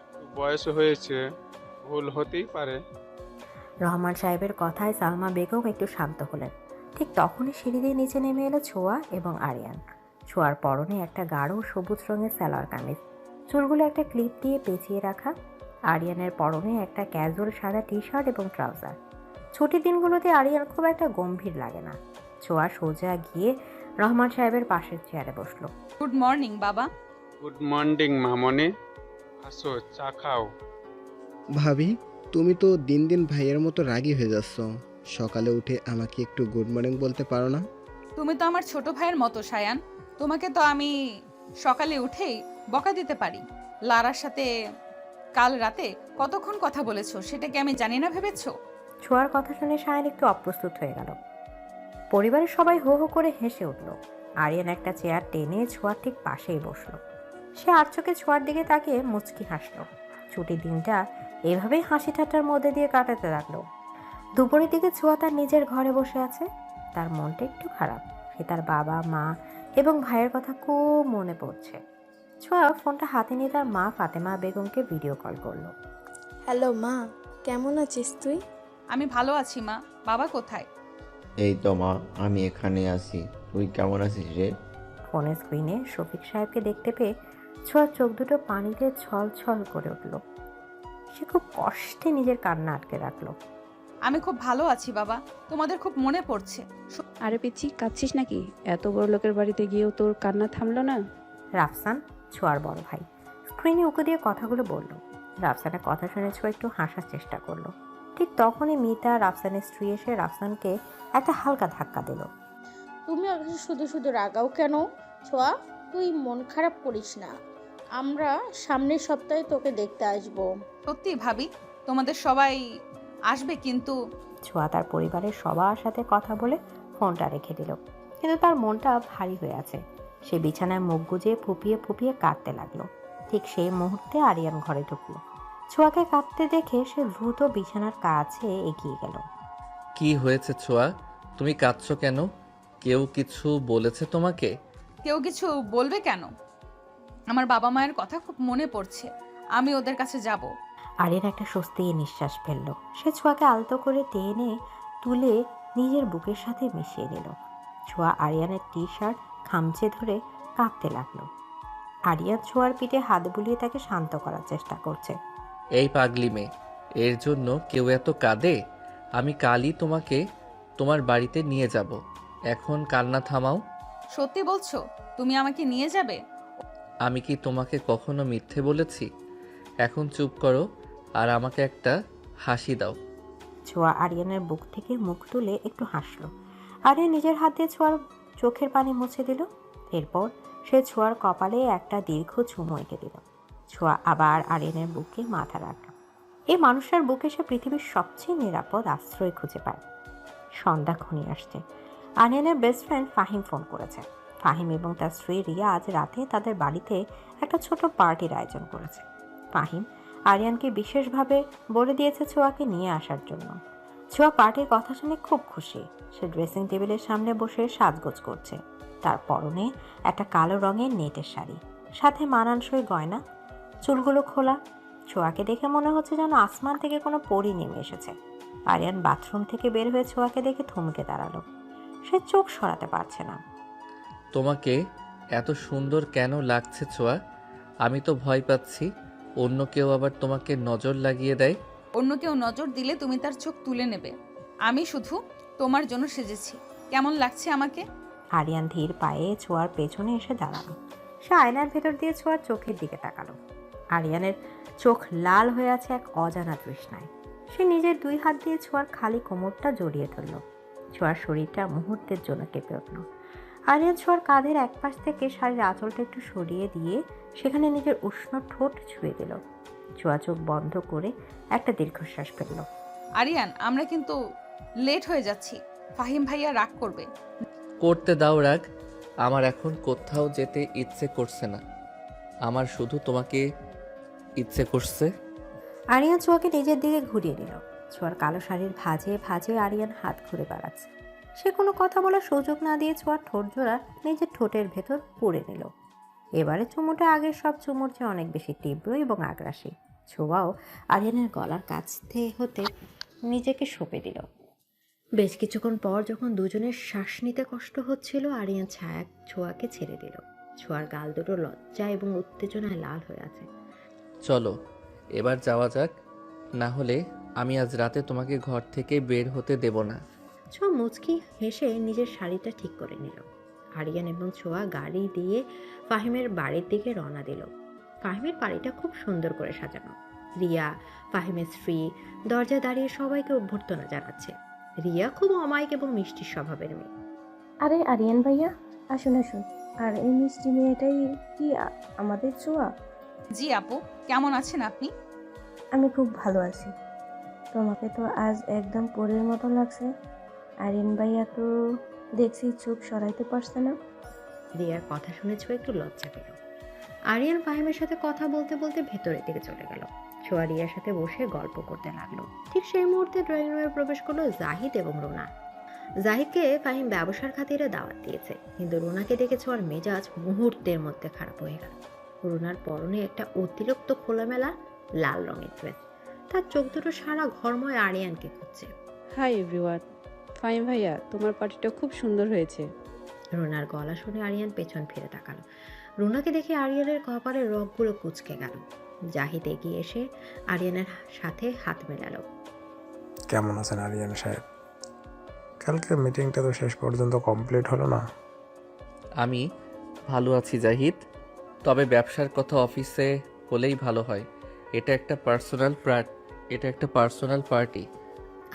একটু বয়স হয়েছে, ভুল হতেই পারে। রহমান সাহেবের কথায় সালমা বেগম একটু শান্ত হলেন। ঠিক তখনই সিঁড়ি দিয়ে নিচে নেমে এলো ছোঁয়া এবং আরিয়ান। ছোঁয়ার পরনে একটা গাঢ় সবুজ রঙের সালোয়ার কামিজ, চুলগুলো একটা ক্লিপ দিয়ে পেঁচিয়ে রাখা। আরিয়ানের পরনে একটা ক্যাজুয়াল সাদা টি শার্ট এবং ট্রাউজার। ছুটির দিনগুলোতে আরিয়ান খুব একটা গম্ভীর লাগে না। ছোঁয়া সোজা গিয়ে রহমান সাহেবের পাশের চেয়ারে বসলো। গুড মর্নিং বাবা। গুড মর্নিং মামনি, আসো চা খাও। ভাবি, তুমি তো দিন দিন ভাইয়ের মতো রাগী হয়ে যাচ্ছ। সকালে উঠে আমাকে একটু গুড মর্নিং বলতে পারো না? তুমি তো আমার ছোট ভাইয়ের মতো সায়ান। তোমাকে তো আমি সকালে উঠেই বকা দিতে পারি। লারার সাথে কাল রাতে কতক্ষণ কথা বলেছো সেটা কি আমি জানি না ভেবেছো? ছোঁয়ার কথা শুনে সায়ান একটু অপ্রস্তুত হয়ে গেল। পরিবারের সবাই হো হো করে হেসে উঠল। আরিয়ান একটা চেয়ার টেনে ছোঁয়ার ঠিক পাশেই বসলো। সে আর চোখে ছোঁয়ার দিকে তাকিয়ে মুচকি হাসলো। ছুটির দিনটা এভাবেই হাসি ঠাট্টার মধ্যে দিয়ে কাটাতে লাগলো। দুপুরের দিকে ছোঁয়া তার নিজের ঘরে বসে আছে। তার মনটা একটু খারাপ। সে তার বাবা, মা এবং ভাইয়ের কথা খুব মনে পড়ছে। ছোঁয়া ফোনটা হাতে নিয়ে তার মা ফাতেমা বেগমকে ভিডিও কল করলো। হ্যালো মা, কেমন আছিস তুই? আমি ভালো আছি মা। বাবা কোথায়? এই তো মা, আমি এখানে আছি। তুই কেমন আছিস রে? ফোনের স্ক্রিনে শফিক সাহেবকে দেখতে পেয়ে ছোঁয়ার চোখ দুটো পানিতে ছল ছল করে উঠল। সে খুব কষ্টে নিজের কান্না আটকে রাখলো। আমি খুব ভালো আছি বাবা, তোমাদের খুব মনে পড়ছে। আরে পিচ্ছি, কাঁদছিস নাকি? এত বড় লোকের বাড়িতে গিয়েও তোর কান্না থামলো না? রাফসান, ছোঁয়ার বড় ভাই, স্ক্রিনে উঁকি দিয়ে কথাগুলো বলল। রাফসানের কথা শুনে ছোঁয়া একটু হাসার চেষ্টা করলো। ঠিক তখনই মিতা, রাফসানের স্ত্রী, এসে রাফসানকে একটা হালকা ধাক্কা দিল। তুমি ওকে শুধু শুধু রাগাও কেন? ছোঁয়া, তুই মন খারাপ করিস না, আমরা সামনের সপ্তাহে তোকে দেখতে আসবো। সত্যি ভাবি, তোমাদের সবাই আসবে? কিন্তু ছোঁয়া তার পরিবারের সবার সাথে কথা বলে ফোনটা রেখে দিল। কিন্তু তার মনটা ভারী হয়ে আছে। সে বিছানায় মুখ গুজে ফুপিয়ে ফুপিয়ে কাঁদতে লাগলো। ঠিক সেই মুহূর্তে আরিয়ান ঘরে ঢুকলো। ছোঁয়াকে কাঁদতে দেখে সে দ্রুত বিছানার কাছে এগিয়ে গেল। কি হয়েছে ছোঁয়া? তুমি কাঁদছো কেন? কেউ কিছু বলেছে তোমাকে? কেউ কিছু বলবে কেন? আমার বাবা মায়ের কথা খুব মনে পড়ছে, আমি ওদের কাছে যাব। আরিয়ান একটা স্বস্তির নিঃশ্বাস ফেলল। সে ছোঁয়াকে আলতো করে টেনে তুলে নিজের বুকের সাথে মিশিয়ে দিল। ছোঁয়া আরিয়ানের টি শার্ট খামচে ধরে কাঁপতে লাগলো। আরিয়ান ছোঁয়ার পিঠে হাত বুলিয়ে তাকে শান্ত করার চেষ্টা করছে। এই পাগলি মেয়ে, এর জন্য কেউ এত কাঁদে? আমি কালই তোমাকে তোমার বাড়িতে নিয়ে যাব। এখন কান্না থামাও। সত্যি বলছো? তুমি আমাকে নিয়ে যাবে? আমি কি তোমাকে কখনো মিথ্যে বলেছি? এখন চুপ করো আর আমাকে একটা হাসি দাও। ছোঁয়া আরিয়ানের বুক থেকে মুখ তুলে একটু হাসলো। আরিয়ান নিজের হাত দিয়ে ছোঁয়ার চোখের পানি মুছে দিল। এরপর সে ছোঁয়ার কপালে একটা দীর্ঘ চুমু এঁকে দিল। ছোঁয়া আবার আরিয়ানের বুকে মাথা রাখল। এই মানুষটার বুকে সে পৃথিবীর সবচেয়ে নিরাপদ আশ্রয় খুঁজে পায়। সন্ধ্যা ঘনিয়ে আসছে। আরিয়ানের বেস্ট ফ্রেন্ড ফাহিম ফোন করেছে। ফাহিম এবং তার স্ত্রী রিয়া আজ রাতে তাদের বাড়িতে একটা ছোট পার্টির আয়োজন করেছে। ফাহিম আরিয়ানকে বিশেষভাবে বলে দিয়েছে ছোঁয়াকে নিয়ে আসার জন্য। ছোঁয়া পার্টির কথা শুনে খুব খুশি। সে ড্রেসিং টেবিলের সামনে বসে সাজগোজ করছে। তার পরনে একটা কালো রঙের নেটের শাড়ি, সাথে মানানসই গয়না, চুলগুলো খোলা। ছোঁয়াকে দেখে মনে হচ্ছে যেন আসমান থেকে কোনো পরী নেমে এসেছে। আরিয়ান বাথরুম থেকে বের হয়ে ছোঁয়াকে দেখে থমকে দাঁড়ালো। সে চোখ সরাতে পারছে না। তোমাকে এত সুন্দর কেন লাগছে ছোঁয়া? আমি তো ভয় পাচ্ছি অন্য কেউ আবার তোমাকে নজর লাগিয়ে দেয়। অন্য কেউ নজর দিলে তুমি তার চোখ তুলে নেবে। আমি শুধু তোমার জন্য সেজেছি। কেমন লাগছে আমাকে? আরিয়ান ধীর পায়ে ছোঁয়ার পেছনে এসে দাঁড়ালো। সে আয়নার ভেতর দিয়ে ছোঁয়ার চোখের দিকে তাকালো। আরিয়ানের চোখ লাল হয়ে আছে এক অজানা তৃষ্ণায়। সে নিজের দুই হাত দিয়ে ছোঁয়ার খালি কোমরটা জড়িয়ে ধরল। ছোঁয়ার শরীরটা মুহূর্তের জন্য কেঁপে উঠল। আরিয়ান ছোঁয়ার কাঁধের এক পাশ থেকে শাড়ির আঁচলটা একটু সরিয়ে দিয়ে সেখানে নিজের উষ্ণ ঠোঁট ছুঁয়ে দিল। ছোঁয়া চোখ বন্ধ করে একটা দীর্ঘশ্বাস ফেলল। আরিয়ান, আমরা কিন্তু লেট হয়ে যাচ্ছি। ফাহিম ভাইয়া রাগ করবে। করতে দাও রাগ। আমার এখন কোথাও যেতে ইচ্ছে করছে না। আমার শুধু তোমাকে ইচ্ছে করছে। আরিয়ান ছোঁয়াকে নিজের দিকে ঘুরিয়ে নিল। ছোঁয়ার কালো শাড়ির ভাঁজে ভাঁজে আরিয়ান হাত ঘুরে বেড়াচ্ছে। সে কোনো কথা বলার সুযোগ না দিয়ে ছোঁয়ার ঠোঁট জোড়া নিজের ঠোঁটের ভেতর পুড়ে নিল। এবারে চুমুটা আগের সব চুমুর চেয়ে অনেক বেশি তীব্র এবং আগ্রাসী। ছোঁয়াও আরিয়ানের গলার কাছে হতে নিজেকে সঁপে দিল। বেশ কিছুক্ষণ পর যখন দুজনের শ্বাস নিতে কষ্ট হচ্ছিল, আরিয়ান ছোঁয়াকে ছেড়ে দিল। ছোঁয়ার গাল দুটো লজ্জা এবং উত্তেজনায় লাল হয়ে আছে। চলো এবার যাওয়া যাক, না হলে আমি আজ রাতে তোমাকে ঘর থেকে বের হতে দেব না। ছোঁয়া মুচকি হেসে নিজের শাড়িটা ঠিক করে নিল। আরিয়ান এবং ছোঁয়া গাড়ি দিয়ে ফাহিমের বাড়ির দিকে রওনা দিল। ফাহিমের বাড়িটা খুব সুন্দর করে সাজানো। রিয়া, ফাহিমের স্ত্রী দরজায় দাঁড়িয়ে সবাইকে অভ্যর্থনা জানাচ্ছে। রিয়া খুব অমায়িক এবং মিষ্টি স্বভাবের মেয়ে। আরে আরিয়ান ভাইয়া, আসুন আসুন। আর এই মিষ্টি মেয়েটাই কি আমাদের ছোঁয়া? জি আপু, কেমন আছেন আপনি? আমি খুব ভালো আছি। তোমাকে তো আজ একদম পরীর মতো লাগছে। আরিয়ান ভাইয়া তো দেখছি চোখ সরাইতে পারছে না। রিয়ার কথা শুনে ছোঁয়া একটু লজ্জা পেল। আরিয়ান ফাহিমের সাথে কথা বলতে বলতে ভেতরের দিকে চলে গেল। ছোঁয়া রিয়ার সাথে বসে গল্প করতে লাগলো। ঠিক সেই মুহূর্তে ড্রয়িং রুমে প্রবেশ করলো জাহিদ এবং রুনা। জাহিদকে ফাহিম ব্যবসার খাতিরে দাওয়াত দিয়েছে, কিন্তু রুনাকে দেখে ছোঁয়ার মেজাজ মুহূর্তের মধ্যে খারাপ হয়ে গেল। রুনার পরনে একটা অতিরিক্ত খোলামেলা লাল রঙের ড্রেস। তার চোখ দুটো সারা ঘরময় আরিয়ানকে খুঁজছে। হাই এভরিওয়ান, ফাইন ভাইয়া, তোমার পার্টিটা খুব সুন্দর হয়েছে। রুনার গলা শুনে আরিয়ান পেছন ফিরে তাকালো। রুনাকে দেখে আরিয়ানের কপালের রগগুলো কুঁচকে গেল। জাহিদ এগিয়ে এসে আরিয়ানের সাথে হাত মেলালো। কেমন আছেন আরিয়ান সাহেব? কালকের মিটিংটা তো শেষ পর্যন্ত কমপ্লিট হলো না? আমি ভালো আছি জাহিদ, তবে ব্যবসার কথা অফিসে হলেই ভালো হয়। এটা একটা পার্সোনাল পার্টি।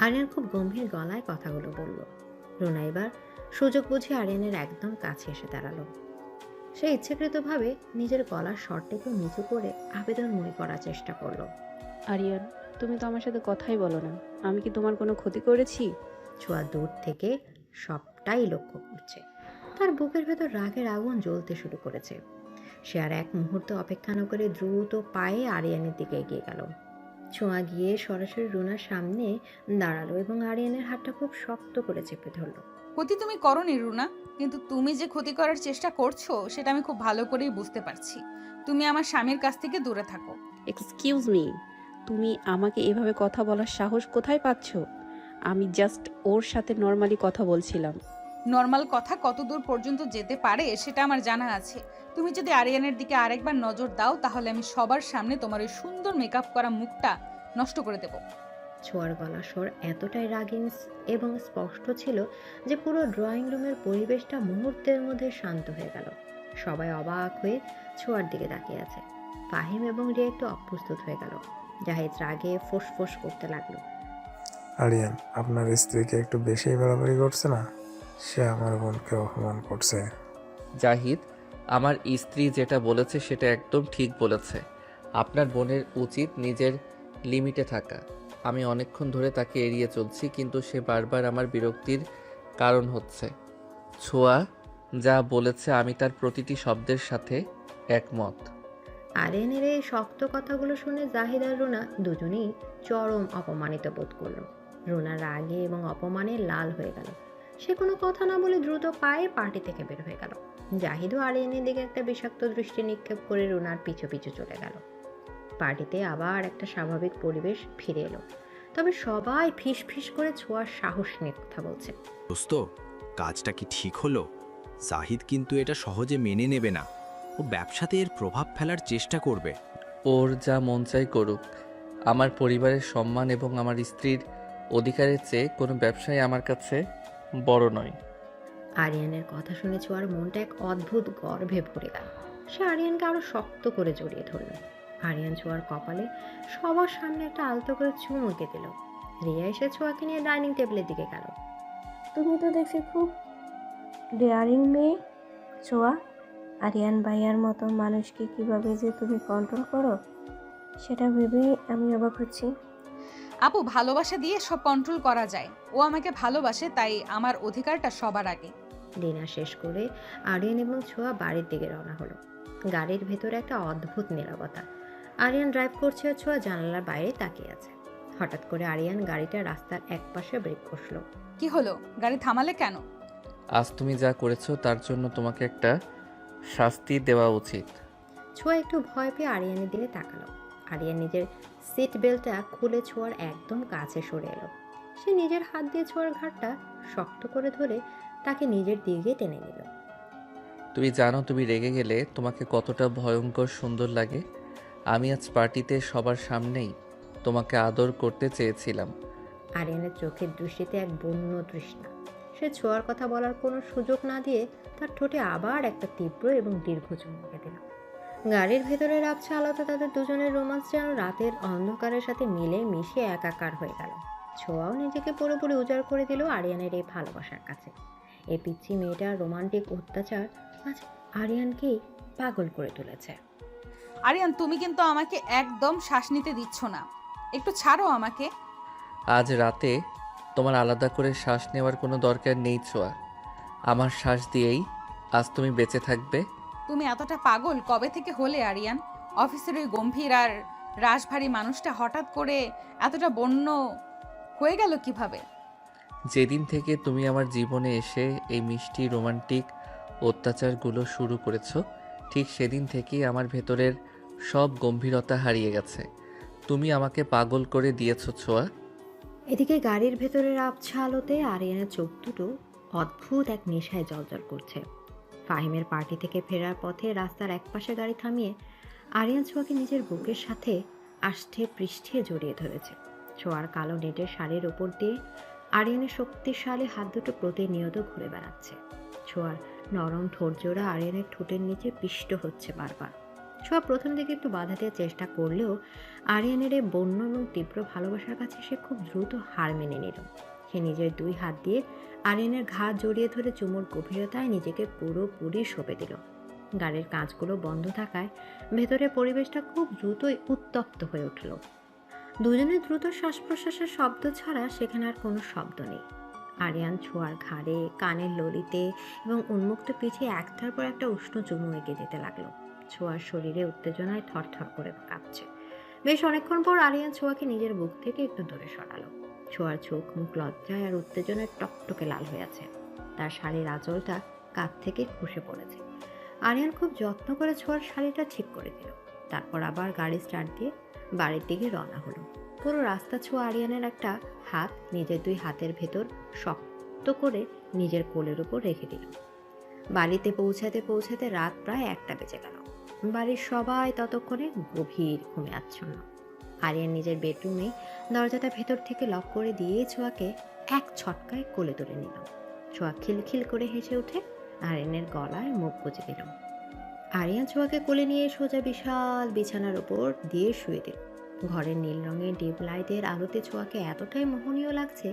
আরিয়ান খুব গম্ভীর গলায় কথাগুলো বলল। রুনা এবার সুযোগ বুঝে আরিয়ানের একদম কাছে এসে দাঁড়ালো। সে ইচ্ছাকৃতভাবে নিজের গলার স্বরটা একটু নিচু করে আবেদনময় করার চেষ্টা করলো। আরিয়ান, তুমি তো আমার সাথে কথাই বলো না। আমি কি তোমার কোনো ক্ষতি করেছি? ছোঁয়া দূর থেকে সবটাই লক্ষ্য করছে। তার বুকের ভেতর রাগের আগুন জ্বলতে শুরু করেছে। সে আর এক মুহূর্ত অপেক্ষা না করে দ্রুত পায়ে আরিয়ানের দিকে এগিয়ে গেল। ছোঁয়া গিয়ে সরাসরি রুনার সামনে দাঁড়ালো এবং আরিয়ানের হাতটা খুব শক্ত করে চেপে ধরলো। ক্ষতি তুমি করনি রুনা, কিন্তু তুমি যে ক্ষতি করার চেষ্টা করছো সেটা আমি খুব ভালো করেই বুঝতে পারছি। তুমি আমার স্বামীর কাছ থেকে দূরে থাকো। এক্সকিউজ মি, তুমি আমাকে এভাবে কথা বলার সাহস কোথায় পাচ্ছ? আমি জাস্ট ওর সাথে নর্মালি কথা বলছিলাম। নর্মাল কথা কত দূর পর্যন্ত যেতে পারে সেটা আমার জানা আছে। তুমি যদি আরিয়ানের দিকে আরেকবার নজর দাও তাহলে আমি সবার সামনে তোমার ওই সুন্দর মেকআপ করা মুখটা নষ্ট করে দেব। ছোঁয়ার গলা স্বর এতটাই রাগিং এবং স্পষ্ট ছিল যে পুরো ড্রয়িং রুমের পরিবেশটা মুহূর্তের মধ্যে শান্ত হয়ে গেল। সবাই অবাক হয়ে ছোঁয়ার দিকে তাকিয়ে আছে। ফাহিম এবং রিয়া একটু অপ্রস্তুত হয়ে গেল। জাহিদ রাগে ফোঁস করতে লাগলো। আরিয়ান, আপনার স্ত্রীকে একটু বেশি বাড়াবাড়ি করছে না? সে আমার বোনকে অপমান করছে। জাহিদ, আমার স্ত্রী যেটা বলেছে সেটা একদম ঠিক বলেছে। আপনার বোনের উচিত নিজের লিমিটে থাকা। আমি অনেকক্ষণ ধরে তাকে এড়িয়ে চলছি, কিন্তু সে বারবার আমার বিরক্তির কারণ হচ্ছে। ছোঁয়া যা বলেছে আমি তার প্রতিটি শব্দের সাথে একমত। আরিয়ানের এই শক্ত কথাগুলো শুনে জাহিদ আর রুনা দুজনেই চরম অপমানিত বোধ করলো। রুনা রাগে এবং অপমানে লাল হয়ে গেল। সে কোনো কথা না বলে দ্রুত পায়ে পার্টি থেকে বের হয়ে গেল। জাহিদও আরিয়ানের দিকে একটা বিষাক্ত দৃষ্টি নিক্ষেপ করে রুনার পিছু পিছু চলে গেল। পার্টিতে আবার একটা স্বাভাবিক পরিবেশ ফিরে এলো, তবে সবাই ফিস ফিস করে ছোঁয়ার সাহস নিয়ে কথা বলছে। দোস্ত, কাজটা কি ঠিক হলো? জাহিদ কিন্তু এটা সহজে মেনে নেবে না। ও ব্যবসাতে এর প্রভাব ফেলার চেষ্টা করবে। ওর যা মন চাই করুক। আমার পরিবারের সম্মান এবং আমার স্ত্রীর অধিকারের চেয়ে কোনো ব্যবসায় আমার কাছে বড় নয়। আরিয়ানের কথা শুনে ছোঁয়ার মনটা এক অদ্ভুত গর্বে ভরে গেল। সে আরিয়ানকে আরো শক্ত করে জড়িয়ে ধরল। আরিয়ান ছোঁয়ার কপালে সবার সামনে একটা আলতো করে চুমু এঁকে দিল। রিয়া এসে ছোঁয়াকে নিয়ে ডাইনিং টেবিলের দিকে গেল। তুমি তো দেখছি খুব ডেয়ারিং মেয়ে ছোঁয়া। আরিয়ান ভাইয়ার মতো মানুষকে কিভাবে যে তুমি কন্ট্রোল করো সেটা ভেবেই আমি অবাক হচ্ছি। আপু, ভালোবাসা দিয়ে সব কন্ট্রোল করা যায়। ও আমাকে ভালোবাসে, তাই আমার অধিকারটা সবার আগে। ডিনার শেষ করে আরিয়ান এবং ছোঁয়া বাড়ির দিকে রওনা হলো। গাড়ির ভেতরে একটা অদ্ভুত নীরবতা। আরিয়ান ড্রাইভ করছে, ছোঁয়া জানালার বাইরে তাকিয়ে আছে। হঠাৎ করে আরিয়ান গাড়িটা রাস্তার একপাশে ব্রেক কষলো। কি হলো? গাড়ি থামালে কেন? আজ তুমি যা করেছো তার জন্য তোমাকে একটা শাস্তি দেওয়া উচিত। ছোঁয়া একটু ভয় পেয়ে আরিয়ানের দিকে তাকালো। আরিয়ান নিজের সিট বেল্টটা খুলে ছোঁয়ার একদম কাছে সরে এলো। সে নিজের হাত দিয়ে ছোঁয়ার ঘাটটা শক্ত করে ধরে তাকে নিজের দিকে টেনে নিল। তুমি জানো তুমি রেগে গেলে তোমাকে কতটা ভয়ঙ্কর সুন্দর লাগে। আমি আজ পার্টিতে সবার সামনেই তোমাকে আদর করতে চেয়েছিলাম। আরিয়ানের চোখের দৃষ্টিতে এক বন্য তৃষ্ণা। সে ছোঁয়ার কথা বলার কোনো সুযোগ না দিয়ে তার ঠোঁটে আবার একটা তীব্র এবং দীর্ঘ চুমু দিল। গাড়ির ভেতরের আবছা আলোতে তাদের দুজনের রোমান্স যেন রাতের অন্ধকারের সাথে মিলে মিশে একাকার হয়ে গেল। ছোঁয়াও নিজেকে পুরোপুরি উজাড় করে দিল আরিয়ানের এই ভালোবাসার কাছে। এই পিচ্ছি মেয়েটার রোমান্টিক অত্যাচার আজ আরিয়ানকেই পাগল করে তুলেছে। আরিয়ান, তুমি কিন্তু আমাকে একদম শ্বাস নিতে দিচ্ছ না। একটু ছাড়ো আমাকে। আজ রাতে তোমার আলাদা করে শ্বাস নেওয়ার কোনো দরকার নেই ছোঁয়া। আমার শ্বাস দিয়েই আজ তুমি বেঁচে থাকবে। তুমি এতটা পাগল কবে থেকে হলে আরিয়ান? অফিসের ওই গম্ভীর আর রাশভারী মানুষটা হঠাৎ করে এতটা বন্য হয়ে গেল কিভাবে? যেদিন থেকে তুমি আমার জীবনে এসে এই মিষ্টি রোমান্টিক অত্যাচারগুলো শুরু করেছো, ঠিক সেদিন থেকেই আমার ভেতরের সব গম্ভীরতা হারিয়ে গেছে। তুমি আমাকে পাগল করে দিয়েছো ছোঁয়া। এদিকে গাড়ির ভেতরের আবছা আলোতে আরিয়ানের চোখ দুটো অদ্ভুত এক নেশায় জ্বলজ্বল করছে। ফাহিমের পার্টি থেকে ফেরার পথে রাস্তার একপাশে গাড়ি থামিয়ে আরিয়ান ছোঁয়াকে নিজের বুকের সাথে আষ্ঠে পৃষ্ঠে জড়িয়ে ধরেছে। ছোঁয়ার কালো নেটের শাড়ির ওপর দিয়ে আরিয়ানের শক্তিশালী হাত দুটো প্রতিনিয়ত ঘুরে বেড়াচ্ছে। ছোঁয়ার নরম ঠোঁট জোড়া আরিয়ানের ঠোঁটের নিচে পিষ্ট হচ্ছে বারবার। ছোঁয়া প্রথম দিকে একটু বাধা দেওয়ার চেষ্টা করলেও আরিয়ানের এই বন্য এবং তীব্র ভালোবাসার কাছে সে খুব দ্রুত হার মেনে নিল। সে নিজের দুই হাত দিয়ে আরিয়ানের ঘাড় জড়িয়ে ধরে চুমুর গভীরতায় নিজেকে পুরোপুরি সঁপে দিল। গাড়ির কাঁচগুলো বন্ধ থাকায় ভেতরের পরিবেশটা খুব দ্রুতই উত্তপ্ত হয়ে উঠল। দুজনের দ্রুত শ্বাস প্রশ্বাসের শব্দ ছাড়া সেখানে আর কোনো শব্দ নেই। আরিয়ান ছোঁয়ার ঘাড়ে, কানের ললিতে এবং উন্মুক্ত পিঠে একটার পর একটা উষ্ণ চুমু এঁকে দিতে লাগলো। ছোঁয়ার শরীরে উত্তেজনায় থরথর করে কাঁপছে। বেশ অনেকক্ষণ পর আরিয়ান ছোঁয়াকে নিজের বুক থেকে একটু দূরে সরালো। ছোঁয়ার চোখ মুখ লজ্জায় আর উত্তেজনায় টকটকে লাল হয়ে আছে। তার শাড়ির আঁচলটা কাঁধ থেকে খসে পড়েছে। আরিয়ান খুব যত্ন করে ছোঁয়ার শাড়িটা ঠিক করে দিল। তারপর আবার গাড়ি স্টার্ট দিয়ে বাড়ির দিকে রওনা হলো। পুরো রাস্তা ছোঁয়া আরিয়ানের একটা হাত নিজের দুই হাতের ভেতর শক্ত করে নিজের কোলের উপর রেখে দিল। বাড়িতে পৌঁছাতে পৌঁছাতে রাত প্রায় 1টা বেজে গেল। বাড়ির সবাই ততক্ষণে গভীর ঘুমে আচ্ছন্ন। আরিয়ান নিজের বেডরুমে দরজাটা ভেতর থেকে লক করে দিয়ে ছোঁয়াকে এক ছটকায় কোলে তুলে নিল। ছোঁয়া খিলখিল করে হেসে উঠে আরিয়ানের গলায় মুখ গুজে দিল। আরিয়ান ছোঁয়াকে কোলে নিয়ে সোজা বিশাল বিছানার উপর দিয়ে শুয়ে দিল। ঘরের নীল রঙের ডিপ লাইটের আলোতে ছোঁয়াকে এতটাই মোহনীয় লাগছে